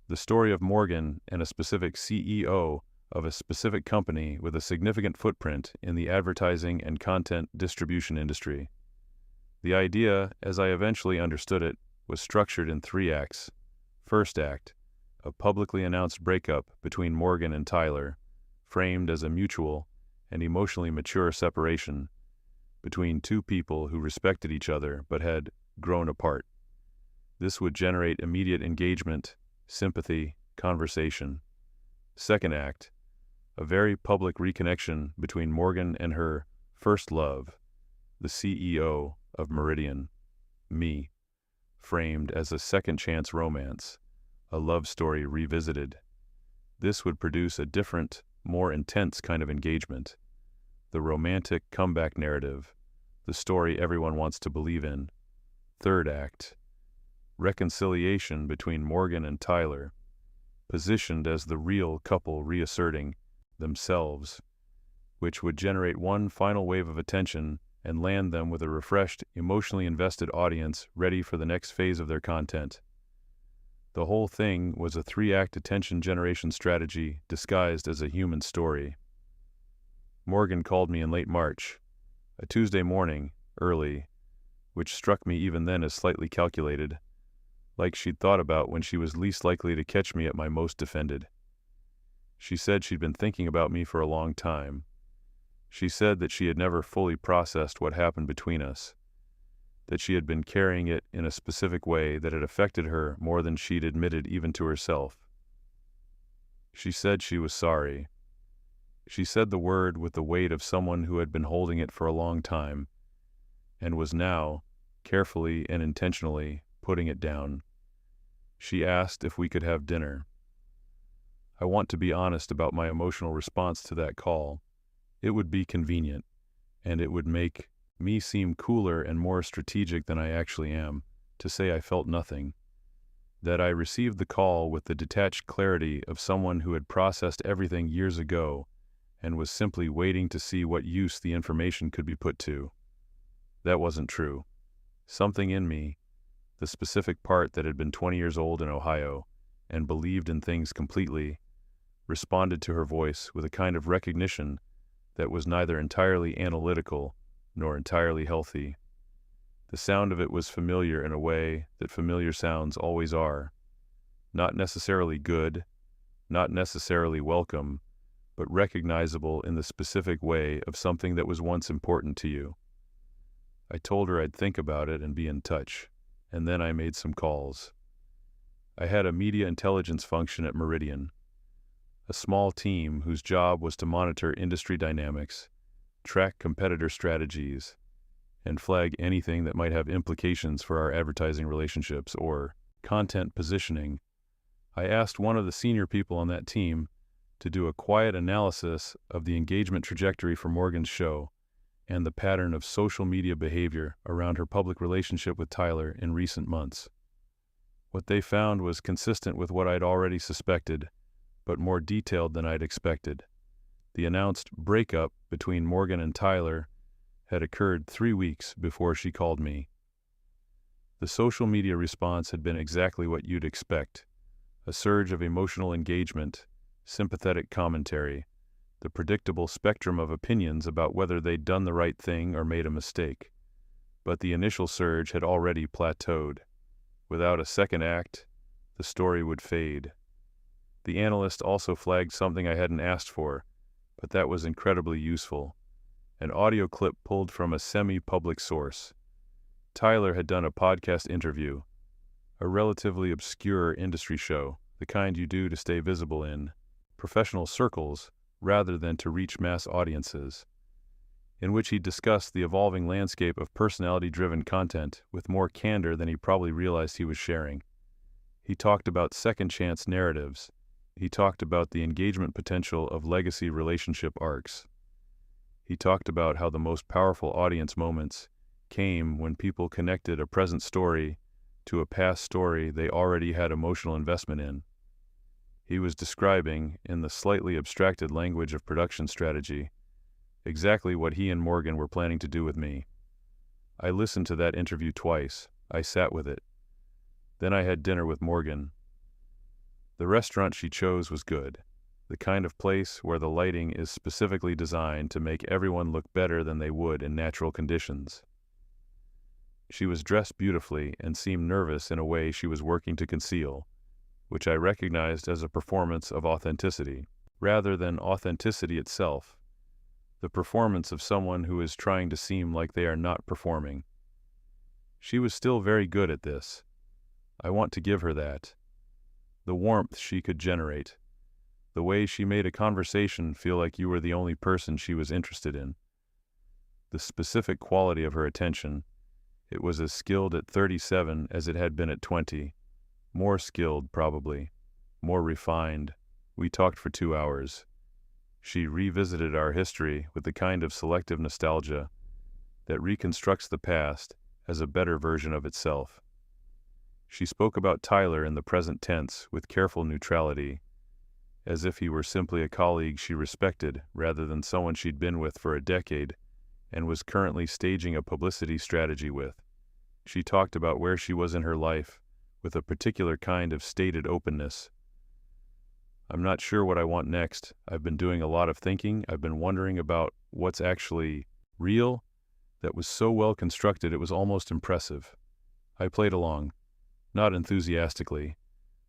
The story of Morgan and a specific CEO of a specific company with a significant footprint in the advertising and content distribution industry. The idea, as I eventually understood it, was structured in 3 acts. First act, a publicly announced breakup between Morgan and Tyler, framed as a mutual and emotionally mature separation between two people who respected each other but had grown apart. This would generate immediate engagement, sympathy, conversation. Second act, a very public reconnection between Morgan and her first love, the CEO of Meridian, me, framed as a second-chance romance, a love story revisited. This would produce a different, more intense kind of engagement. The romantic comeback narrative, the story everyone wants to believe in. Third act, reconciliation between Morgan and Tyler, positioned as the real couple reasserting themselves, which would generate one final wave of attention and land them with a refreshed, emotionally invested audience ready for the next phase of their content. The whole thing was a 3-act attention generation strategy disguised as a human story. Morgan called me in late March, a Tuesday morning, early, which struck me even then as slightly calculated, like she'd thought about when she was least likely to catch me at my most defended. She said she'd been thinking about me for a long time. She said that she had never fully processed what happened between us, that she had been carrying it in a specific way that had affected her more than she'd admitted even to herself. She said she was sorry. She said the word with the weight of someone who had been holding it for a long time, and was now, carefully and intentionally, putting it down. She asked if we could have dinner. I want to be honest about my emotional response to that call. It would be convenient, and it would make me seem cooler and more strategic than I actually am, to say I felt nothing. that I received the call with the detached clarity of someone who had processed everything years ago and was simply waiting to see what use the information could be put to. That wasn't true. Something in me, the specific part that had been 20 years old in Ohio and believed in things completely, responded to her voice with a kind of recognition that was neither entirely analytical nor entirely healthy. The sound of it was familiar in a way that familiar sounds always are. Not necessarily good, not necessarily welcome, but recognizable in the specific way of something that was once important to you. I told her I'd think about it and be in touch, and then I made some calls. I had a media intelligence function at Meridian, a small team whose job was to monitor industry dynamics, track competitor strategies, and flag anything that might have implications for our advertising relationships or content positioning. I asked one of the senior people on that team to do a quiet analysis of the engagement trajectory for Morgan's show and the pattern of social media behavior around her public relationship with Tyler in recent months. What they found was consistent with what I'd already suspected, but more detailed than I'd expected. The announced breakup between Morgan and Tyler had occurred 3 weeks before she called me. The social media response had been exactly what you'd expect: a surge of emotional engagement, sympathetic commentary, the predictable spectrum of opinions about whether they'd done the right thing or made a mistake. But the initial surge had already plateaued. Without a second act, the story would fade. The analyst also flagged something I hadn't asked for, but that was incredibly useful: an audio clip pulled from a semi-public source. Tyler had done a podcast interview, a relatively obscure industry show, the kind you do to stay visible in professional circles rather than to reach mass audiences, in which he discussed the evolving landscape of personality-driven content with more candor than he probably realized he was sharing. He talked about second-chance narratives. He talked about the engagement potential of legacy relationship arcs. He talked about how the most powerful audience moments came when people connected a present story to a past story they already had emotional investment in. He was describing, in the slightly abstracted language of production strategy, exactly what he and Morgan were planning to do with me. I listened to that interview twice. I sat with it. Then I had dinner with Morgan. The restaurant she chose was good, the kind of place where the lighting is specifically designed to make everyone look better than they would in natural conditions. She was dressed beautifully and seemed nervous in a way she was working to conceal, which I recognized as a performance of authenticity, rather than authenticity itself, the performance of someone who is trying to seem like they are not performing. She was still very good at this. I want to give her that. The warmth she could generate, the way she made a conversation feel like you were the only person she was interested in, the specific quality of her attention. It was as skilled at 37 as it had been at 20. More skilled, probably. More refined. We talked for 2 hours. She revisited our history with the kind of selective nostalgia that reconstructs the past as a better version of itself. She spoke about Tyler in the present tense with careful neutrality, as if he were simply a colleague she respected rather than someone she'd been with for a decade and was currently staging a publicity strategy with. She talked about where she was in her life with a particular kind of stated openness. I'm not sure what I want next. I've been doing a lot of thinking. I've been wondering about what's actually real. That was so well constructed it was almost impressive. I played along, not enthusiastically,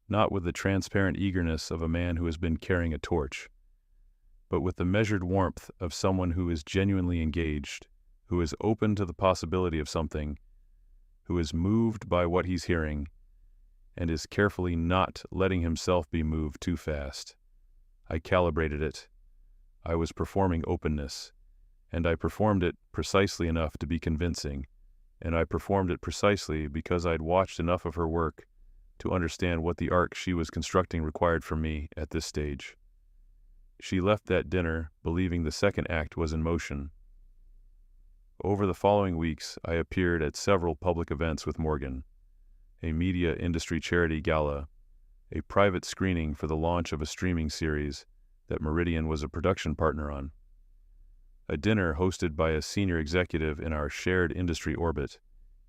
not with the transparent eagerness of a man who has been carrying a torch, but with the measured warmth of someone who is genuinely engaged, who is open to the possibility of something, who is moved by what he's hearing, and is carefully not letting himself be moved too fast. I calibrated it. I was performing openness, and I performed it precisely enough to be convincing, and I performed it precisely because I'd watched enough of her work to understand what the arc she was constructing required from me at this stage. She left that dinner believing the second act was in motion. Over the following weeks, I appeared at several public events with Morgan. a media industry charity gala, a private screening for the launch of a streaming series that Meridian was a production partner on, a dinner hosted by a senior executive in our shared industry orbit.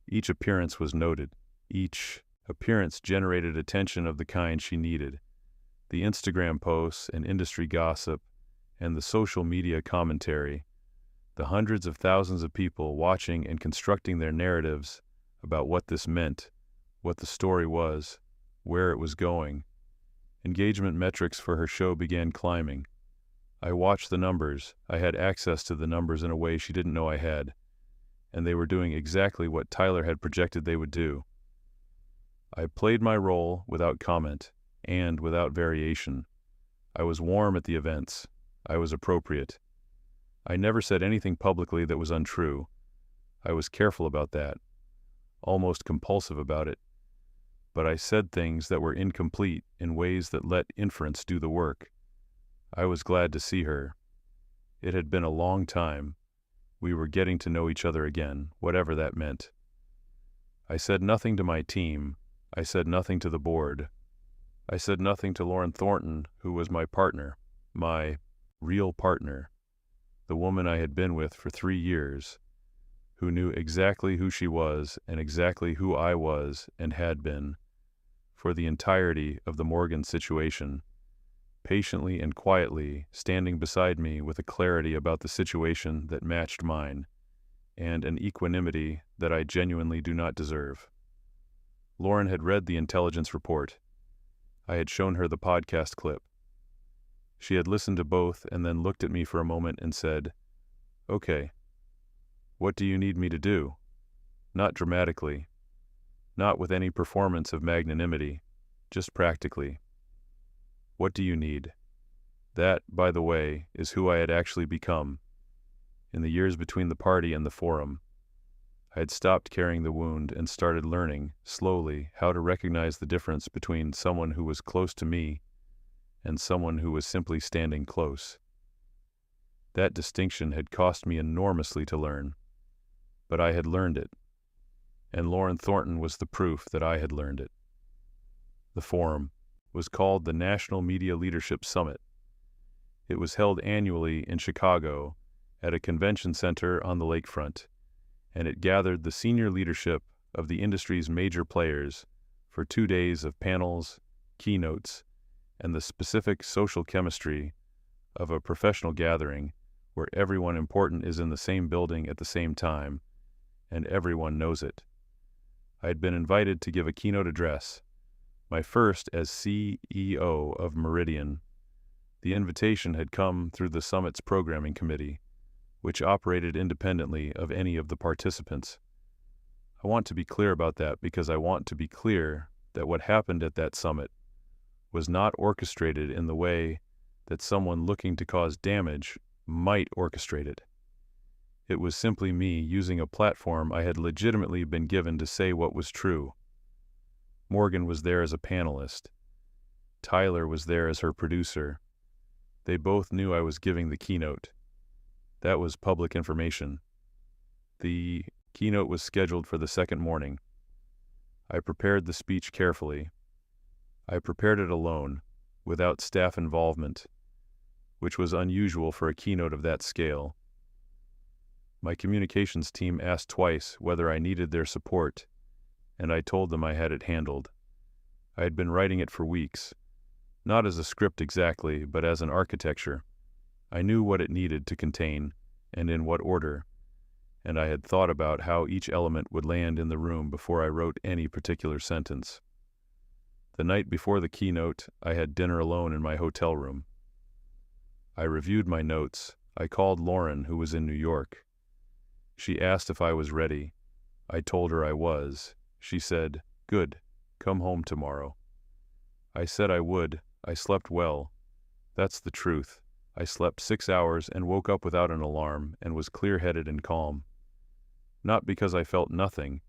Each appearance was noted. Each appearance generated attention of the kind she needed. The Instagram posts and industry gossip and the social media commentary, the hundreds of thousands of people watching and constructing their narratives about what this meant, what the story was, where it was going. Engagement metrics for her show began climbing. I watched the numbers. I had access to the numbers in a way she didn't know I had, and they were doing exactly what Tyler had projected they would do. I played my role without comment and without variation. I was warm at the events. I was appropriate. I never said anything publicly that was untrue. I was careful about that, almost compulsive about it. But I said things that were incomplete in ways that let inference do the work. I was glad to see her. It had been a long time. We were getting to know each other again, whatever that meant. I said nothing to my team. I said nothing to the board. I said nothing to Lauren Thornton, who was my partner, my real partner, the woman I had been with for 3 years, who knew exactly who she was and exactly who I was and had been for the entirety of the Morgan situation, patiently and quietly standing beside me with a clarity about the situation that matched mine, and an equanimity that I genuinely do not deserve. Lauren had read the intelligence report. I had shown her the podcast clip. She had listened to both and then looked at me for a moment and said, "Okay, what do you need me to do?" Not dramatically, not with any performance of magnanimity, just practically. What do you need? That, by the way, is who I had actually become. In the years between the party and the forum, I had stopped carrying the wound and started learning, slowly, how to recognize the difference between someone who was close to me and someone who was simply standing close. That distinction had cost me enormously to learn, but I had learned it, and Lauren Thornton was the proof that I had learned it. The forum was called the National Media Leadership Summit. It was held annually in Chicago at a convention center on the lakefront, and it gathered the senior leadership of the industry's major players for 2 days of panels, keynotes, and the specific social chemistry of a professional gathering where everyone important is in the same building at the same time, and everyone knows it. I had been invited to give a keynote address, my first as CEO of Meridian. The invitation had come through the summit's programming committee, which operated independently of any of the participants. I want to be clear about that because I want to be clear that what happened at that summit was not orchestrated in the way that someone looking to cause damage might orchestrate it. It was simply me using a platform I had legitimately been given to say what was true. Morgan was there as a panelist. Tyler was there as her producer. They both knew I was giving the keynote. That was public information. The keynote was scheduled for the second morning. I prepared the speech carefully. I prepared it alone, without staff involvement, which was unusual for a keynote of that scale. My communications team asked twice whether I needed their support, and I told them I had it handled. I had been writing it for weeks, not as a script exactly, but as an architecture. I knew what it needed to contain, and in what order, and I had thought about how each element would land in the room before I wrote any particular sentence. The night before the keynote, I had dinner alone in my hotel room. I reviewed my notes. I called Lauren, who was in New York. She asked if I was ready. I told her I was. She said, "Good, come home tomorrow." I said I would. I slept well. That's the truth. I slept 6 hours and woke up without an alarm and was clear-headed and calm. Not because I felt nothing,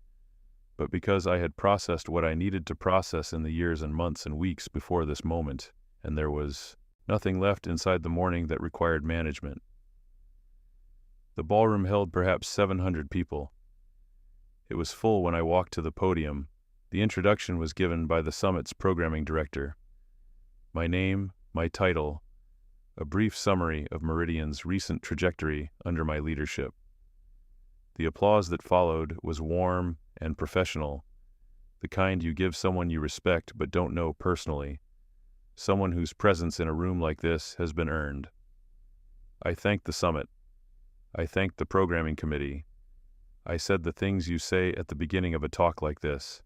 but because I had processed what I needed to process in the years and months and weeks before this moment, and there was nothing left inside the morning that required management. The ballroom held perhaps 700 people. It was full when I walked to the podium, The introduction was given by the summit's programming director. My name, my title, a brief summary of Meridian's recent trajectory under my leadership. The applause that followed was warm and professional, the kind you give someone you respect but don't know personally, someone whose presence in a room like this has been earned. I thanked the summit. I thanked the programming committee. I said the things you say at the beginning of a talk like this,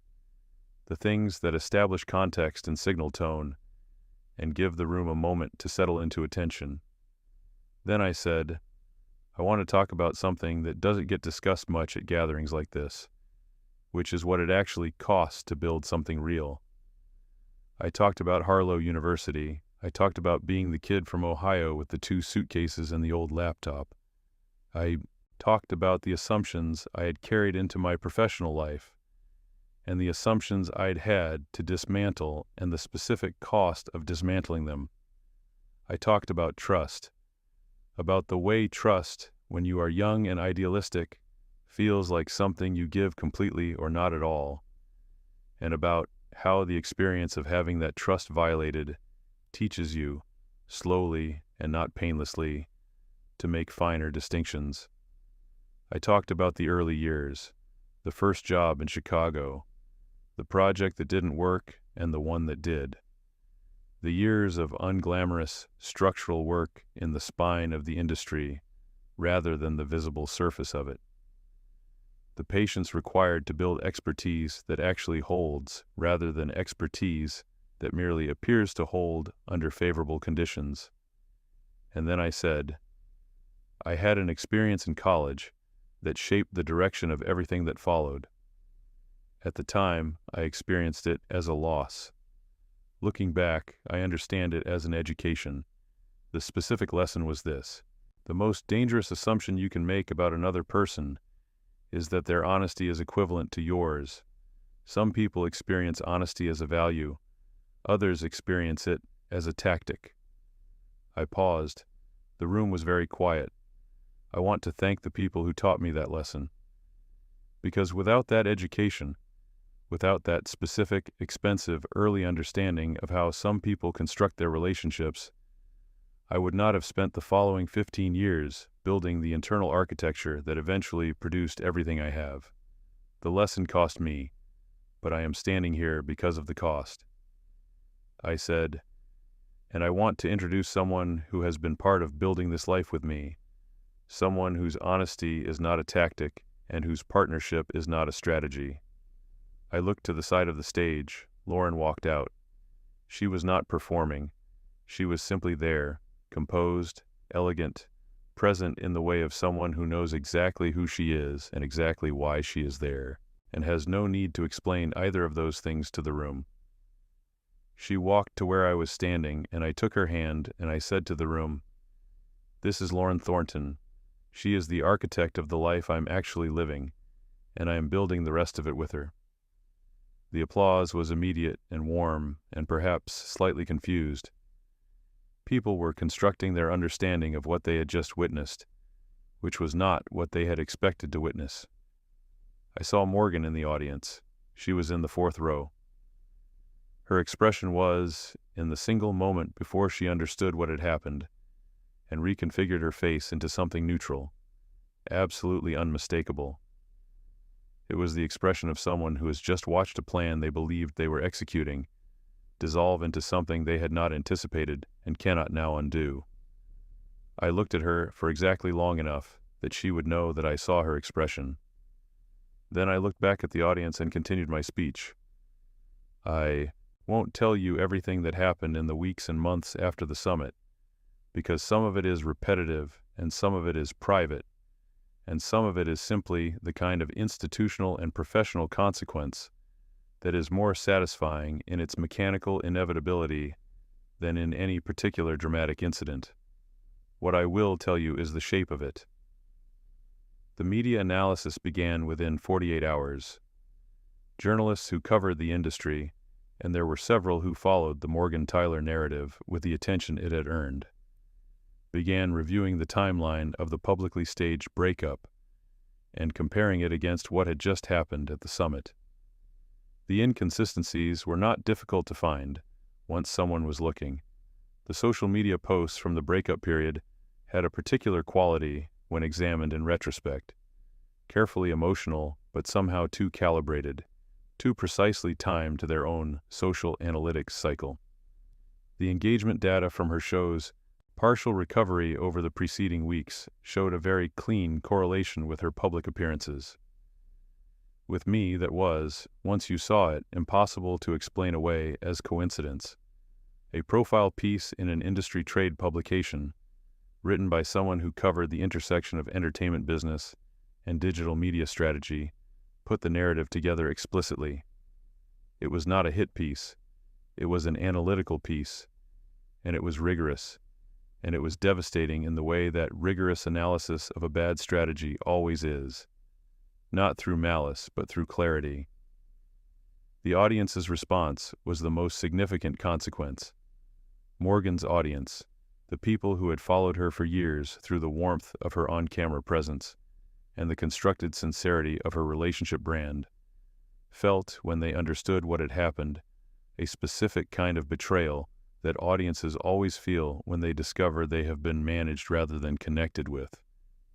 the things that establish context and signal tone, and give the room a moment to settle into attention. Then I said, I want to talk about something that doesn't get discussed much at gatherings like this, which is what it actually costs to build something real. I talked about Harlow University. I talked about being the kid from Ohio with the 2 suitcases and the old laptop. I talked about the assumptions I had carried into my professional life, and the assumptions I'd had to dismantle and the specific cost of dismantling them. I talked about trust, about the way trust, when you are young and idealistic, feels like something you give completely or not at all, and about how the experience of having that trust violated teaches you, slowly and not painlessly, to make finer distinctions. I talked about the early years, the first job in Chicago, the project that didn't work and the one that did, the years of unglamorous structural work in the spine of the industry rather than the visible surface of it, the patience required to build expertise that actually holds rather than expertise that merely appears to hold under favorable conditions. And then I said, I had an experience in college that shaped the direction of everything that followed. At the time, I experienced it as a loss. Looking back, I understand it as an education. The specific lesson was this: the most dangerous assumption you can make about another person is that their honesty is equivalent to yours. Some people experience honesty as a value. Others experience it as a tactic. I paused. The room was very quiet. I want to thank the people who taught me that lesson. Because without that education, without that specific, expensive, early understanding of how some people construct their relationships, I would not have spent the following 15 years building the internal architecture that eventually produced everything I have. The lesson cost me, but I am standing here because of the cost. I said, and I want to introduce someone who has been part of building this life with me, someone whose honesty is not a tactic and whose partnership is not a strategy. I looked to the side of the stage. Lauren walked out. She was not performing. She was simply there, composed, elegant, present in the way of someone who knows exactly who she is and exactly why she is there, and has no need to explain either of those things to the room. She walked to where I was standing, and I took her hand, and I said to the room, "This is Lauren Thornton. She is the architect of the life I'm actually living, and I am building the rest of it with her." The applause was immediate and warm, and perhaps slightly confused. People were constructing their understanding of what they had just witnessed, which was not what they had expected to witness. I saw Morgan in the audience. She was in the 4th row. Her expression was, in the single moment before she understood what had happened, and reconfigured her face into something neutral, absolutely unmistakable. It was the expression of someone who has just watched a plan they believed they were executing dissolve into something they had not anticipated and cannot now undo. I looked at her for exactly long enough that she would know that I saw her expression. Then I looked back at the audience and continued my speech. I won't tell you everything that happened in the weeks and months after the summit, because some of it is repetitive and some of it is private, and some of it is simply the kind of institutional and professional consequence that is more satisfying in its mechanical inevitability than in any particular dramatic incident. What I will tell you is the shape of it. The media analysis began within 48 hours. Journalists who covered the industry, and there were several who followed the Morgan Tyler narrative with the attention it had earned, began reviewing the timeline of the publicly staged breakup and comparing it against what had just happened at the summit. The inconsistencies were not difficult to find once someone was looking. The social media posts from the breakup period had a particular quality when examined in retrospect. Carefully emotional, but somehow too calibrated, too precisely timed to their own social analytics cycle. The engagement data from her show's partial recovery over the preceding weeks showed a very clean correlation with her public appearances. With me, that was, once you saw it, impossible to explain away as coincidence. A profile piece in an industry trade publication, written by someone who covered the intersection of entertainment business and digital media strategy, put the narrative together explicitly. It was not a hit piece. It was an analytical piece, and it was rigorous, and it was devastating in the way that rigorous analysis of a bad strategy always is, not through malice, but through clarity. The audience's response was the most significant consequence. Morgan's audience, the people who had followed her for years through the warmth of her on-camera presence and the constructed sincerity of her relationship brand, felt, when they understood what had happened, a specific kind of betrayal that audiences always feel when they discover they have been managed rather than connected with.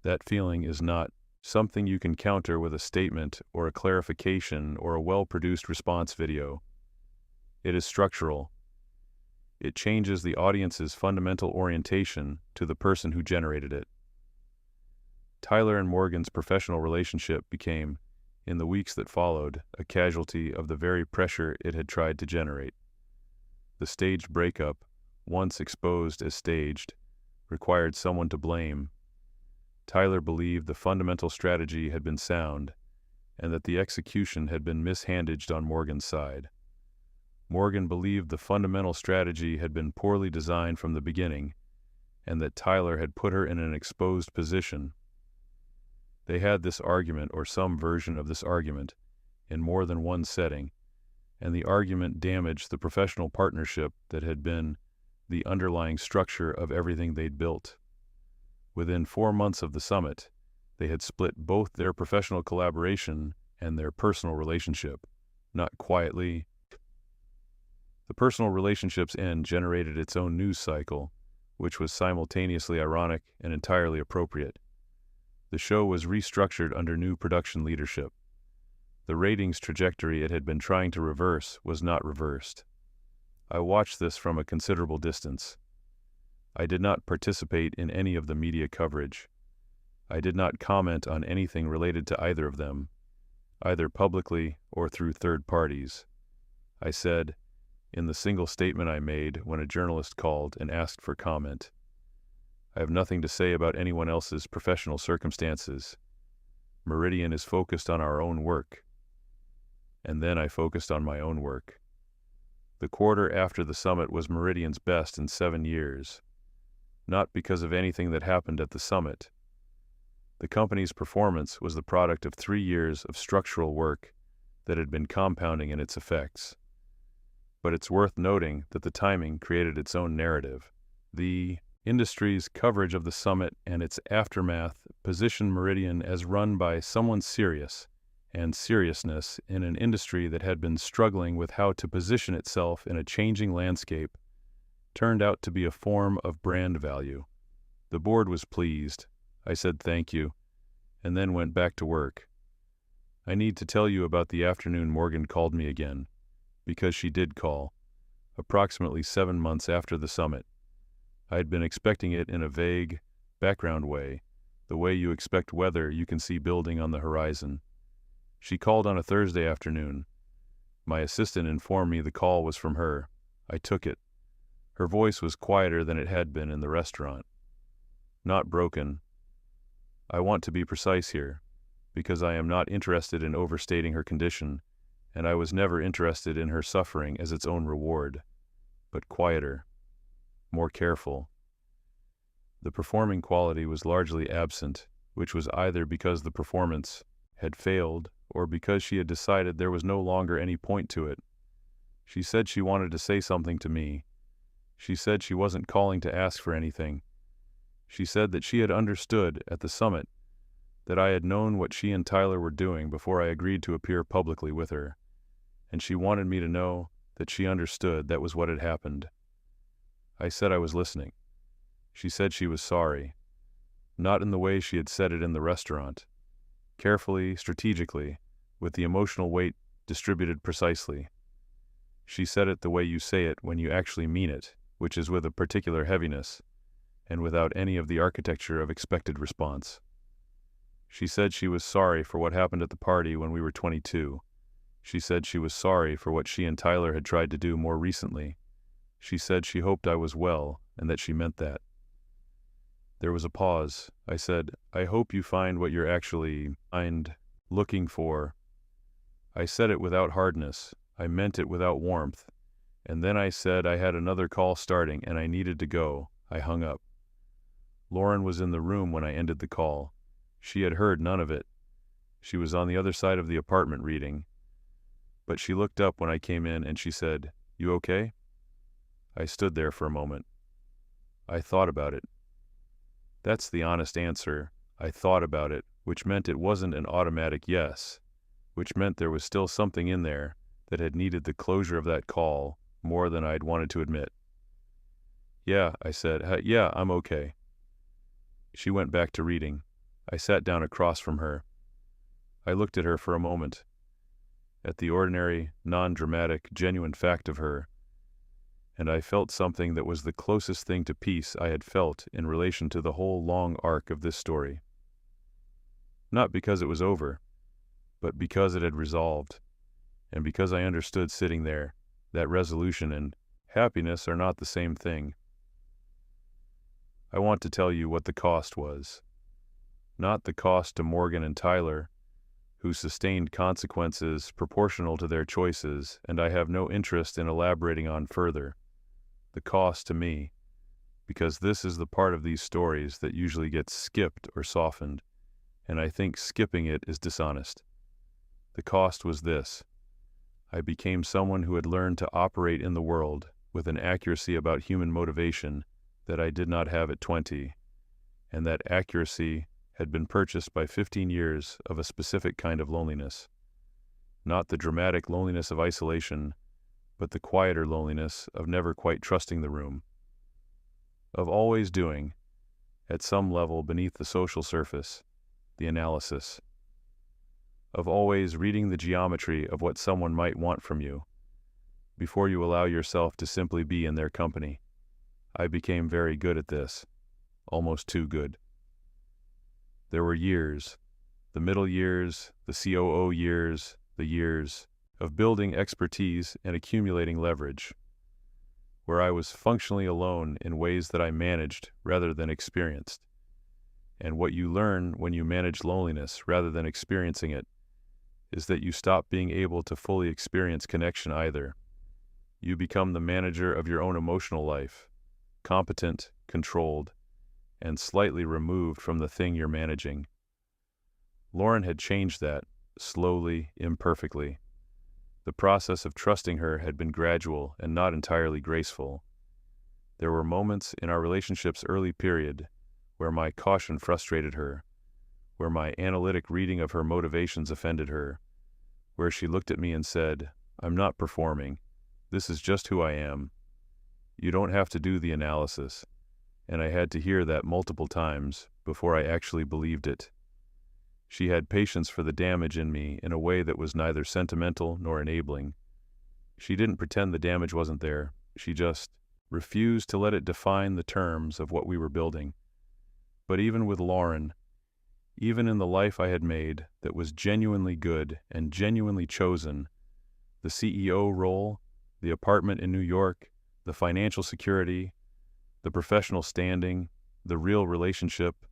That feeling is not something you can counter with a statement or a clarification or a well-produced response video. It is structural. It changes the audience's fundamental orientation to the person who generated it. Tyler and Morgan's professional relationship became, in the weeks that followed, a casualty of the very pressure it had tried to generate. The staged breakup, once exposed as staged, required someone to blame. Tyler believed the fundamental strategy had been sound, and that the execution had been mishandled on Morgan's side. Morgan believed the fundamental strategy had been poorly designed from the beginning, and that Tyler had put her in an exposed position. They had this argument, or some version of this argument, in more than one setting, and the argument damaged the professional partnership that had been the underlying structure of everything they'd built. Within 4 months of the summit, they had split both their professional collaboration and their personal relationship, not quietly. The personal relationship's end generated its own news cycle, which was simultaneously ironic and entirely appropriate. The show was restructured under new production leadership. The ratings trajectory it had been trying to reverse was not reversed. I watched this from a considerable distance. I did not participate in any of the media coverage. I did not comment on anything related to either of them, either publicly or through third parties. I said, in the single statement I made when a journalist called and asked for comment, I have nothing to say about anyone else's professional circumstances. Meridian is focused on our own work. And then I focused on my own work. The quarter after the summit was Meridian's best in 7 years, not because of anything that happened at the summit. The company's performance was the product of 3 years of structural work that had been compounding in its effects. But it's worth noting that the timing created its own narrative. The industry's coverage of the summit and its aftermath positioned Meridian as run by someone serious, and seriousness in an industry that had been struggling with how to position itself in a changing landscape turned out to be a form of brand value. The board was pleased. I said thank you, and then went back to work. I need to tell you about the afternoon Morgan called me again, because she did call, approximately 7 months after the summit. I had been expecting it in a vague, background way, the way you expect weather you can see building on the horizon. She called on a Thursday afternoon. My assistant informed me the call was from her. I took it. Her voice was quieter than it had been in the restaurant. Not broken. I want to be precise here, because I am not interested in overstating her condition, and I was never interested in her suffering as its own reward, but quieter, more careful. The performing quality was largely absent, which was either because the performance had failed or because she had decided there was no longer any point to it. She said she wanted to say something to me. She said she wasn't calling to ask for anything. She said that she had understood at the summit that I had known what she and Tyler were doing before I agreed to appear publicly with her, and she wanted me to know that she understood that was what had happened. I said I was listening. She said she was sorry, not in the way she had said it in the restaurant, carefully, strategically, with the emotional weight distributed precisely. She said it the way you say it when you actually mean it, which is with a particular heaviness, and without any of the architecture of expected response. She said she was sorry for what happened at the party when we were 22. She said she was sorry for what she and Tyler had tried to do more recently. She said she hoped I was well, and that she meant that. There was a pause. I said, I hope you find what you're actually looking for. I said it without hardness. I meant it without warmth. And then I said I had another call starting and I needed to go. I hung up. Lauren was in the room when I ended the call. She had heard none of it. She was on the other side of the apartment reading. But she looked up when I came in and she said, "You okay?" I stood there for a moment. I thought about it. That's the honest answer. I thought about it, which meant it wasn't an automatic yes, which meant there was still something in there that had needed the closure of that call more than I'd wanted to admit. Yeah, I said, yeah, I'm okay. She went back to reading. I sat down across from her. I looked at her for a moment, at the ordinary, non-dramatic, genuine fact of her, and I felt something that was the closest thing to peace I had felt in relation to the whole long arc of this story. Not because it was over, but because it had resolved, and because I understood sitting there, that resolution and happiness are not the same thing. I want to tell you what the cost was. Not the cost to Morgan and Tyler, who sustained consequences proportional to their choices, and I have no interest in elaborating on further. The cost to me, because this is the part of these stories that usually gets skipped or softened, and I think skipping it is dishonest. The cost was this. I became someone who had learned to operate in the world with an accuracy about human motivation that I did not have at 20, and that accuracy had been purchased by 15 years of a specific kind of loneliness. Not the dramatic loneliness of isolation, but the quieter loneliness of never quite trusting the room. Of always doing, at some level beneath the social surface, the analysis. Of always reading the geometry of what someone might want from you, before you allow yourself to simply be in their company. I became very good at this, almost too good. There were years, the middle years, the COO years, the years of building expertise and accumulating leverage, where I was functionally alone in ways that I managed rather than experienced. And what you learn when you manage loneliness rather than experiencing it is that you stop being able to fully experience connection either. You become the manager of your own emotional life, competent, controlled, and slightly removed from the thing you're managing. Lauren had changed that, slowly, imperfectly. The process of trusting her had been gradual and not entirely graceful. There were moments in our relationship's early period where my caution frustrated her, where my analytic reading of her motivations offended her, where she looked at me and said, "I'm not performing. This is just who I am. You don't have to do the analysis." And I had to hear that multiple times before I actually believed it. She had patience for the damage in me in a way that was neither sentimental nor enabling. She didn't pretend the damage wasn't there. She just refused to let it define the terms of what we were building. But even with Lauren, even in the life I had made that was genuinely good and genuinely chosen, the CEO role, the apartment in New York, the financial security, the professional standing, the real relationship,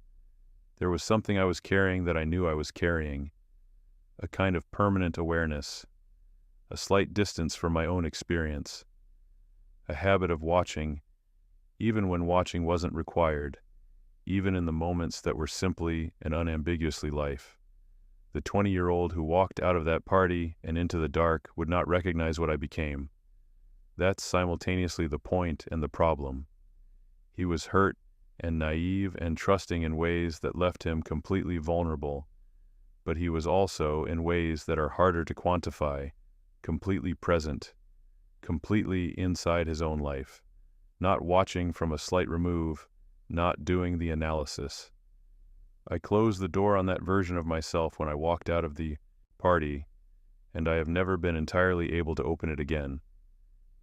there was something I was carrying that I knew I was carrying, a kind of permanent awareness, a slight distance from my own experience, a habit of watching, even when watching wasn't required, even in the moments that were simply and unambiguously life. The 20-year-old who walked out of that party and into the dark would not recognize what I became. That's simultaneously the point and the problem. He was hurt and naive and trusting in ways that left him completely vulnerable, but he was also in ways that are harder to quantify, completely present, completely inside his own life, not watching from a slight remove, not doing the analysis. I closed the door on that version of myself when I walked out of the party, and I have never been entirely able to open it again.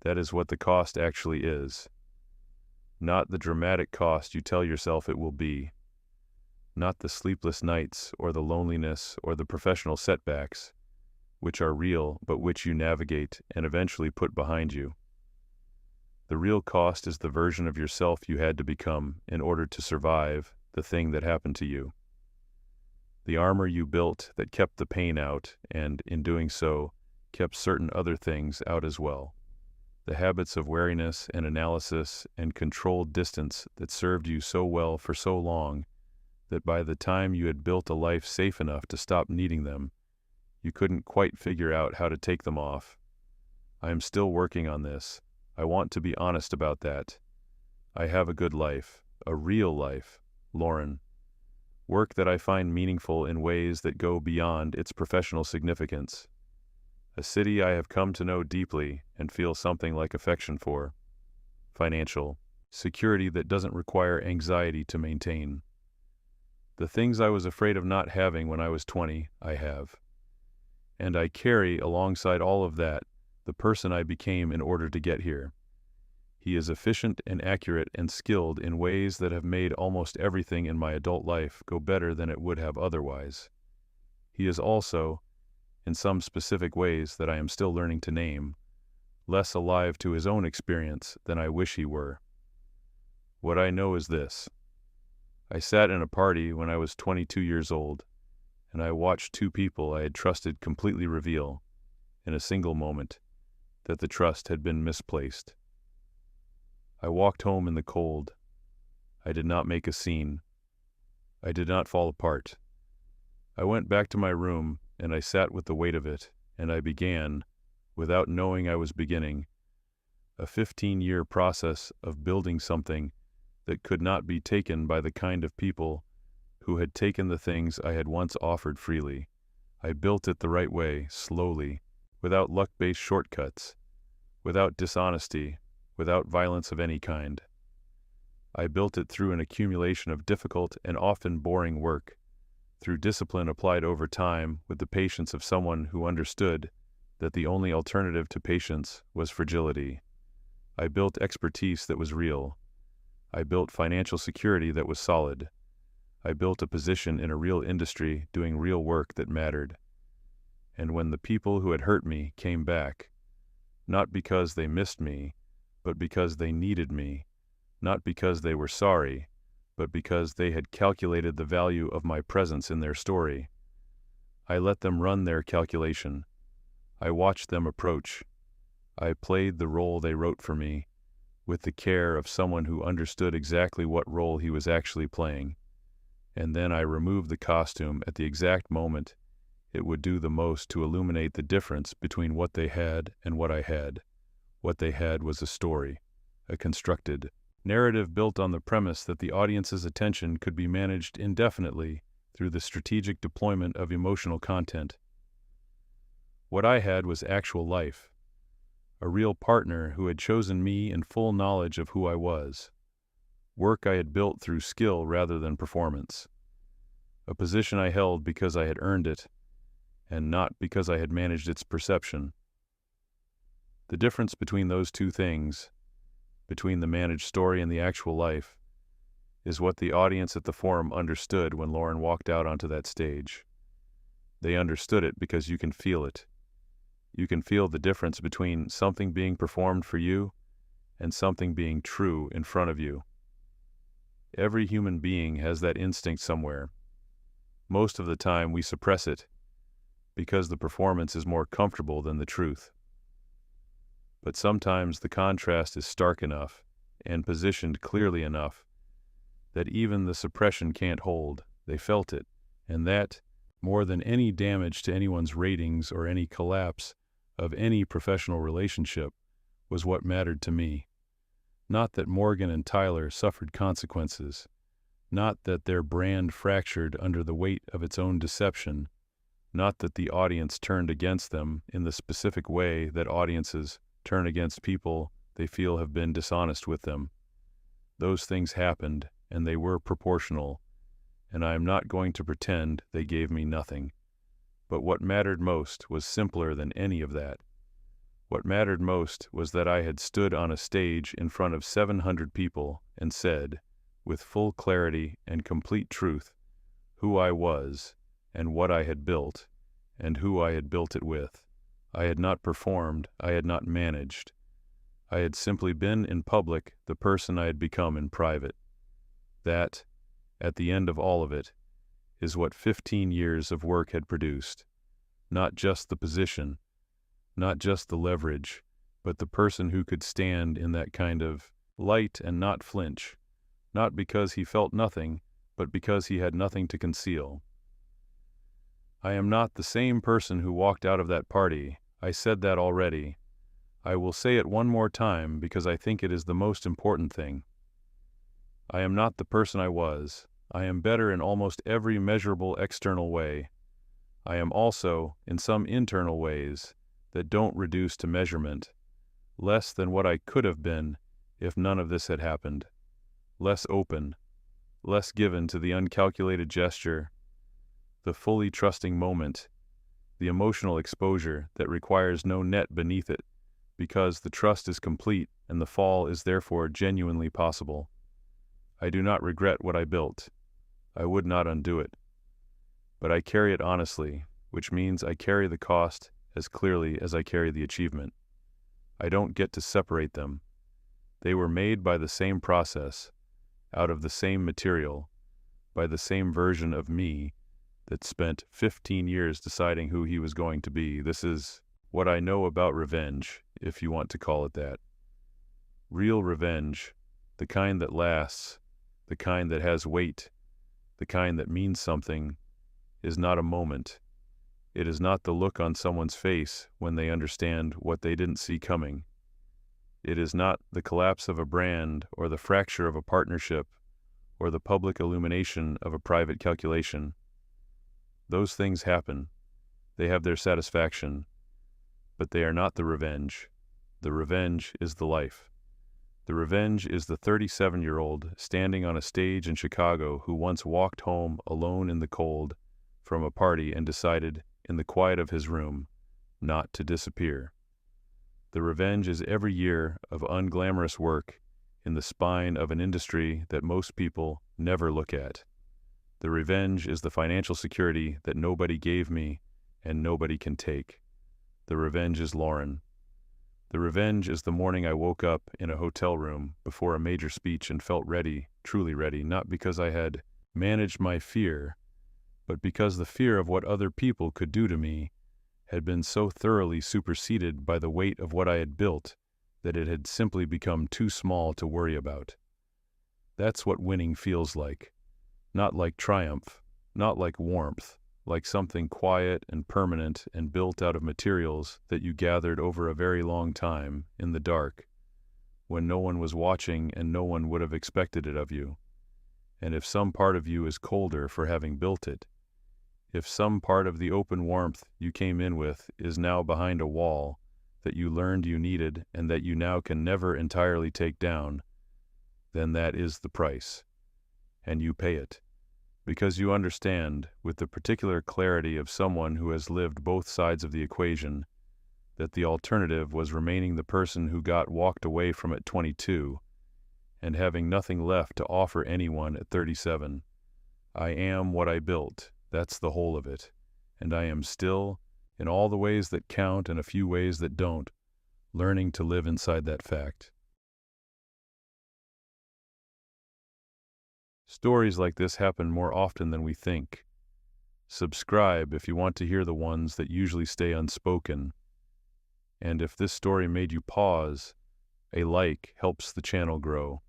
That is what the cost actually is. Not the dramatic cost you tell yourself it will be. Not the sleepless nights or the loneliness or the professional setbacks, which are real but which you navigate and eventually put behind you. The real cost is the version of yourself you had to become in order to survive the thing that happened to you. The armor you built that kept the pain out and, in doing so, kept certain other things out as well. The habits of wariness and analysis and controlled distance that served you so well for so long that by the time you had built a life safe enough to stop needing them, you couldn't quite figure out how to take them off. I am still working on this. I want to be honest about that. I have a good life, a real life, Lauren. Work that I find meaningful in ways that go beyond its professional significance. A city I have come to know deeply and feel something like affection for. Financial security that doesn't require anxiety to maintain. The things I was afraid of not having when I was 20, I have. And I carry alongside all of that the person I became in order to get here. He is efficient and accurate and skilled in ways that have made almost everything in my adult life go better than it would have otherwise. He is also, in some specific ways that I am still learning to name, less alive to his own experience than I wish he were. What I know is this. I sat in a party when I was 22 years old, and I watched two people I had trusted completely reveal, in a single moment, that the trust had been misplaced. I walked home in the cold. I did not make a scene. I did not fall apart. I went back to my room, and I sat with the weight of it, and I began, without knowing I was beginning, a 15-year process of building something that could not be taken by the kind of people who had taken the things I had once offered freely. I built it the right way, slowly, without luck-based shortcuts, without dishonesty, without violence of any kind. I built it through an accumulation of difficult and often boring work, through discipline applied over time with the patience of someone who understood that the only alternative to patience was fragility. I built expertise that was real. I built financial security that was solid. I built a position in a real industry doing real work that mattered. And when the people who had hurt me came back, not because they missed me, but because they needed me, not because they were sorry, but because they had calculated the value of my presence in their story, I let them run their calculation. I watched them approach. I played the role they wrote for me, with the care of someone who understood exactly what role he was actually playing. And then I removed the costume at the exact moment it would do the most to illuminate the difference between what they had and what I had. What they had was a story, a constructed narrative built on the premise that the audience's attention could be managed indefinitely through the strategic deployment of emotional content. What I had was actual life, a real partner who had chosen me in full knowledge of who I was, work I had built through skill rather than performance, a position I held because I had earned it, and not because I had managed its perception. The difference between those two things, between the managed story and the actual life, is what the audience at the forum understood when Lauren walked out onto that stage. They understood it because you can feel it. You can feel the difference between something being performed for you and something being true in front of you. Every human being has that instinct somewhere. Most of the time we suppress it because the performance is more comfortable than the truth. But sometimes the contrast is stark enough and positioned clearly enough that even the suppression can't hold. They felt it, and that, more than any damage to anyone's ratings or any collapse of any professional relationship, was what mattered to me. Not that Morgan and Tyler suffered consequences, not that their brand fractured under the weight of its own deception, Not that the audience turned against them in the specific way that audiences turn against people they feel have been dishonest with them. Those things happened, and they were proportional, and I am not going to pretend they gave me nothing. But what mattered most was simpler than any of that. What mattered most was that I had stood on a stage in front of 700 people and said, with full clarity and complete truth, who I was and what I had built and who I had built it with. I had not performed, I had not managed. I had simply been in public the person I had become in private. That, at the end of all of it, is what 15 years of work had produced. Not just the position, not just the leverage, but the person who could stand in that kind of light and not flinch, not because he felt nothing, but because he had nothing to conceal. I am not the same person who walked out of that party. I said that already. I will say it one more time because I think it is the most important thing. I am not the person I was. I am better in almost every measurable external way. I am also, in some internal ways, that don't reduce to measurement, less than what I could have been if none of this had happened, less open, less given to the uncalculated gesture, the fully trusting moment, the emotional exposure that requires no net beneath it, because the trust is complete and the fall is therefore genuinely possible. I do not regret what I built. I would not undo it. But I carry it honestly, which means I carry the cost as clearly as I carry the achievement. I don't get to separate them. They were made by the same process, out of the same material, by the same version of me that spent 15 years deciding who he was going to be. This is what I know about revenge, if you want to call it that. Real revenge, the kind that lasts, the kind that has weight, the kind that means something, is not a moment. It is not the look on someone's face when they understand what they didn't see coming. It is not the collapse of a brand or the fracture of a partnership or the public illumination of a private calculation. Those things happen. They have their satisfaction. But they are not the revenge. The revenge is the life. The revenge is the 37-year-old standing on a stage in Chicago who once walked home alone in the cold from a party and decided, in the quiet of his room, not to disappear. The revenge is every year of unglamorous work in the spine of an industry that most people never look at. The revenge is the financial security that nobody gave me and nobody can take. The revenge is Lauren. The revenge is the morning I woke up in a hotel room before a major speech and felt ready, truly ready, not because I had managed my fear, but because the fear of what other people could do to me had been so thoroughly superseded by the weight of what I had built that it had simply become too small to worry about. That's what winning feels like. Not like triumph, not like warmth, like something quiet and permanent and built out of materials that you gathered over a very long time in the dark, when no one was watching and no one would have expected it of you. And if some part of you is colder for having built it, if some part of the open warmth you came in with is now behind a wall that you learned you needed and that you now can never entirely take down, then that is the price. And you pay it. Because you understand, with the particular clarity of someone who has lived both sides of the equation, that the alternative was remaining the person who got walked away from at 22 and having nothing left to offer anyone at 37. I am what I built. That's the whole of it. And I am still, in all the ways that count and a few ways that don't, learning to live inside that fact. Stories like this happen more often than we think. Subscribe if you want to hear the ones that usually stay unspoken. And if this story made you pause, a like helps the channel grow.